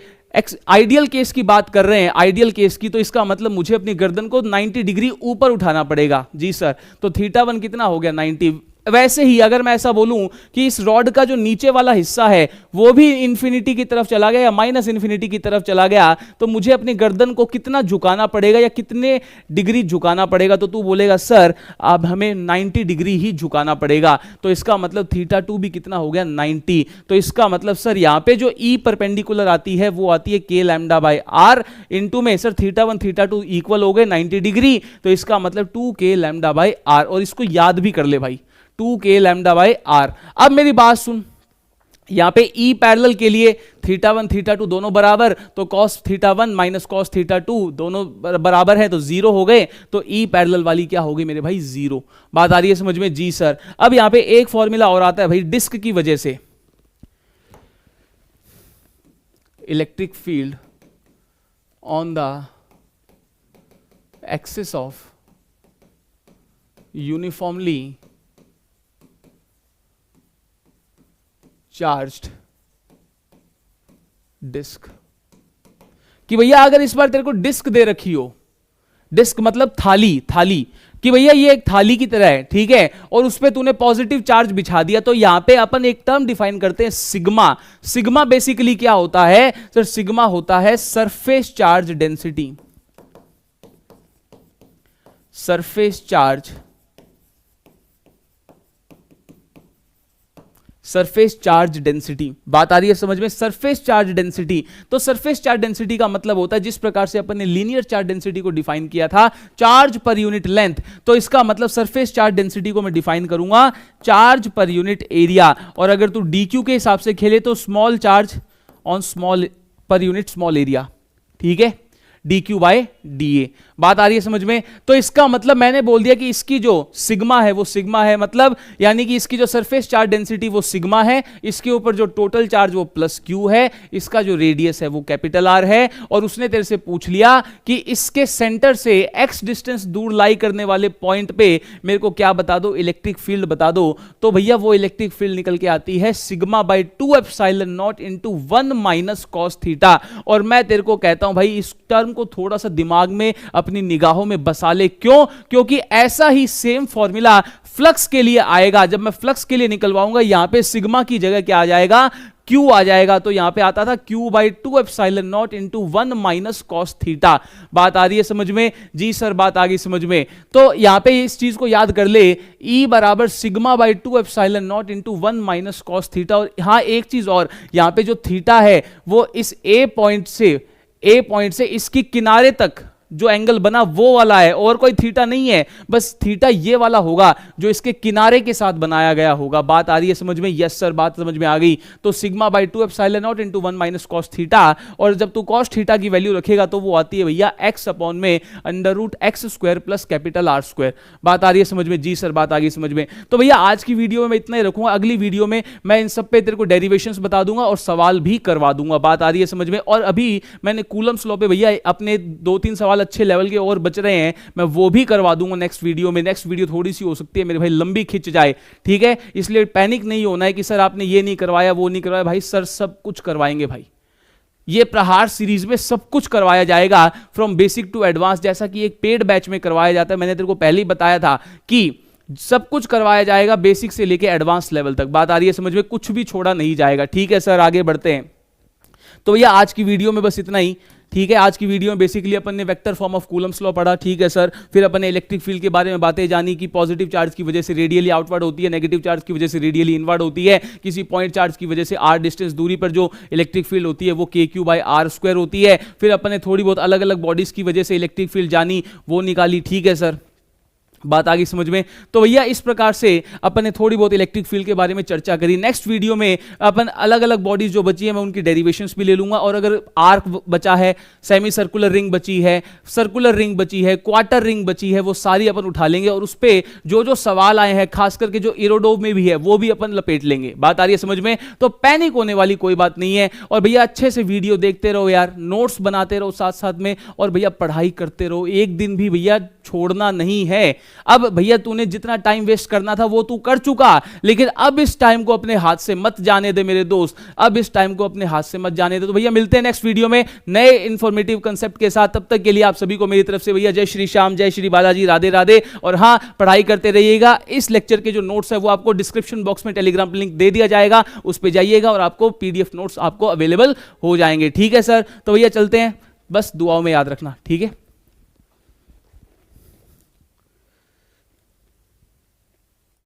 आइडियल केस की बात कर रहे हैं, आइडियल केस की, तो इसका मतलब मुझे अपनी गर्दन को 90 डिग्री ऊपर उठाना पड़ेगा जी सर। तो θ1 कितना हो गया, 90। वैसे ही अगर मैं ऐसा बोलूं कि इस रॉड का जो नीचे वाला हिस्सा है वो भी इंफिनिटी की तरफ चला गया या माइनस इंफिनिटी की तरफ चला गया, तो मुझे अपनी गर्दन को कितना झुकाना पड़ेगा या कितने डिग्री झुकाना पड़ेगा, तो तू बोलेगा सर अब हमें 90 डिग्री ही झुकाना पड़ेगा। तो इसका मतलब θ2 भी कितना हो गया, 90। तो इसका मतलब सर यहां पे जो ई परपेंडिकुलर आती है वो आती है K lambda by R into में सर θ1 θ2 इक्वल हो गए 90 डिग्री, तो इसका मतलब 2 के लैम्डा बाय आर। और इसको याद भी कर ले भाई, 2 के लैम्डा बाय आर। अब मेरी बात सुन, यहां पे ई पैरेलल के लिए θ1 θ2 दोनों बराबर, तो cos θ1 माइनस cos θ2 दोनों बराबर है तो 0 हो गए, तो ई पैरेलल वाली क्या होगी मेरे भाई, 0। बात आ रही है समझ में जी सर। अब यहां पे एक फॉर्मूला और आता है भाई, डिस्क की वजह से electric field on the axis of uniformly charged disk, कि भैया अगर इस बार तेरे को डिस्क दे रखी हो, डिस्क मतलब थाली, थाली, कि भैया ये एक थाली की तरह है, ठीक है, और उस पे तूने पॉजिटिव चार्ज बिछा दिया, तो यहां पे अपन एक टर्म डिफाइन करते हैं सिग्मा। सिग्मा बेसिकली क्या होता है सर, सिग्मा होता है surface charge density, surface charge, surface charge density. बात आ रही है समझ में, सरफेस चार्ज डेंसिटी। तो सरफेस चार्ज डेंसिटी का मतलब होता है जिस प्रकार से अपन ने लीनियर चार्ज डेंसिटी को डिफाइन किया था, चार्ज पर यूनिट लेंथ, तो इसका मतलब सरफेस चार्ज डेंसिटी को मैं डिफाइन करूंगा चार्ज पर यूनिट एरिया। और अगर तू डीक्यू के हिसाब से खेले तो small charge on small per unit small area, ठीक है, dq बाय dA। बात आ रही है समझ में? तो इसका मतलब मैंने बोल दिया कि इसकी जो सिग्मा है वो सिग्मा है, मतलब यानी कि इसकी जो सरफेस चार्ज डेंसिटी वो सिग्मा है, इसके ऊपर जो टोटल चार्ज वो प्लस क्यू है, इसका जो रेडियस है वो कैपिटल आर है। और उसने तेरे से पूछ लिया कि इसके सेंटर से एक्स डिस्टेंस दूर लाई करने वाले पॉइंट पे मेरे को क्या बता दो, इलेक्ट्रिक फील्ड बता दो। तो भैया वो इलेक्ट्रिक फील्ड निकल के आती है sigma by 2 epsilon not into 1 minus cos theta. और मैं तेरे को कहता हूं भाई इस टर्म को थोड़ा सा दिमाग में अपनी निगाहों में बसा ले। क्यों? क्योंकि ऐसा ही सेम फॉर्मूला फ्लक्स के लिए आएगा। जब मैं फ्लक्स के लिए निकलवाऊंगा यहां पे सिग्मा की जगह क्या आ जाएगा, क्यू आ जाएगा। तो यहां पे आता था Q by 2 epsilon not into 1 minus cos theta. बात आ रही है समझ में? जी सर बात आ गई समझ में। तो यहां पे इस चीज को याद कर ले, E बराबर sigma by 2 epsilon not into 1 minus cos theta. और यहां एक चीज और, यहां पे जो थीटा है वो इस ए पॉइंट से इसकी किनारे तक जो एंगल बना वो वाला है, और कोई थीटा नहीं है, बस थीटा ये वाला होगा जो इसके किनारे के साथ बनाया गया होगा। बात आ रही है समझ में? यस सर बात समझ में आ गई। तो sigma by 2 epsilon not into 1 minus cos theta, और जब तू कॉस थीटा की वैल्यू रखेगा तो वो आती है भैया एक्स अपॉन में under root x square plus capital R square. बात आ रही है समझ में? जी सर बात आ गई समझ में। तो भैया आज की वीडियो में मैं इतना ही रखूंगा, अगली वीडियो में मैं इन सब पे तेरे को डेरिवेशंस बता दूंगा और सवाल भी करवा दूंगा। बात आ रही है समझ में? और अभी मैंने कूलम्स लॉ पे भैया अपने 2-3 सवाल अच्छे लेवल के और बच रहे हैं, मैं वो भी करवा दूंगा नेक्स्ट वीडियो में। नेक्स्ट वीडियो थोड़ी सी हो सकती है मेरे भाई लंबी खिंच जाए, ठीक है? इसलिए पैनिक नहीं होना है कि सर आपने ये नहीं करवाया वो नहीं करवाया। भाई सर सब कुछ करवाएंगे भाई, ये प्रहार सीरीज में सब कुछ करवाया जाएगा फ्रॉम बेसिक टू एडवांस, जैसा कि एक पेड बैच में करवाया जाता है। मैंने तेरे को पहले ही बताया था कि सब कुछ करवाया जाएगा बेसिक से लेके एडवांस लेवल तक। बात आ रही है समझ में? कुछ भी छोड़ा नहीं जाएगा, ठीक है सर? आगे बढ़ते हैं। तो भैया आज की वीडियो में बस इतना ही, ठीक है? आज की वीडियो में बेसिकली अपन ने vector form of Coulomb's law पढ़ा, ठीक है सर? फिर अपन ने इलेक्ट्रिक फील्ड के बारे में बातें जानी कि पॉजिटिव चार्ज की वजह से रेडियली आउटवर्ड होती है, नेगेटिव चार्ज की वजह से रेडियली इनवर्ड होती है, किसी पॉइंट चार्ज की वजह से आर डिस्टेंस दूरी पर जो इलेक्ट्रिक फील्ड होती है वो के क्यू बाई आर स्क्वायर होती है। फिर अपन ने थोड़ी बहुत अलग अलग बॉडीज की वजह से इलेक्ट्रिक फील्ड जानी, वो निकाली, ठीक है सर? बात आ गई समझ में? तो भैया इस प्रकार से अपन ने थोड़ी बहुत इलेक्ट्रिक फील्ड के बारे में चर्चा करी। नेक्स्ट वीडियो में अपन अलग अलग बॉडीज जो बची है मैं उनकी डेरिवेशंस भी ले लूंगा, और अगर आर्क बचा है, सेमी सर्कुलर रिंग बची है, सर्कुलर रिंग बची है, क्वार्टर रिंग बची है, वो सारी अपन उठा लेंगे और उस पर जो जो सवाल आए हैं खास करके जो इरोडोव में भी है वो भी अपन लपेट लेंगे। बात आ रही है समझ में? तो पैनिक होने वाली कोई बात नहीं है। और भैया अच्छे से वीडियो देखते रहो यार, नोट्स बनाते रहो साथ साथ में, और भैया पढ़ाई करते रहो, एक दिन भी भैया छोड़ना नहीं है। अब भैया तूने जितना टाइम वेस्ट करना था वो तू कर चुका, लेकिन अब इस टाइम को अपने हाथ से मत जाने दे मेरे दोस्त, अब इस टाइम को अपने हाथ से मत जाने दे। तो भैया मिलते हैं नेक्स्ट वीडियो में नए इंफॉर्मेटिव कंसेप्ट के साथ। तब तक के लिए आप सभी को मेरी तरफ से भैया जय श्री श्याम, जय श्री बालाजी, राधे राधे। और हाँ, पढ़ाई करते रहिएगा। इस लेक्चर के जो नोट्स है वो आपको डिस्क्रिप्शन बॉक्स में टेलीग्राम लिंक दे दिया जाएगा, उस पर जाइएगा और आपको पीडीएफ नोट्स आपको अवेलेबल हो जाएंगे, ठीक है सर? तो भैया चलते हैं, बस दुआओं में याद रखना, ठीक है?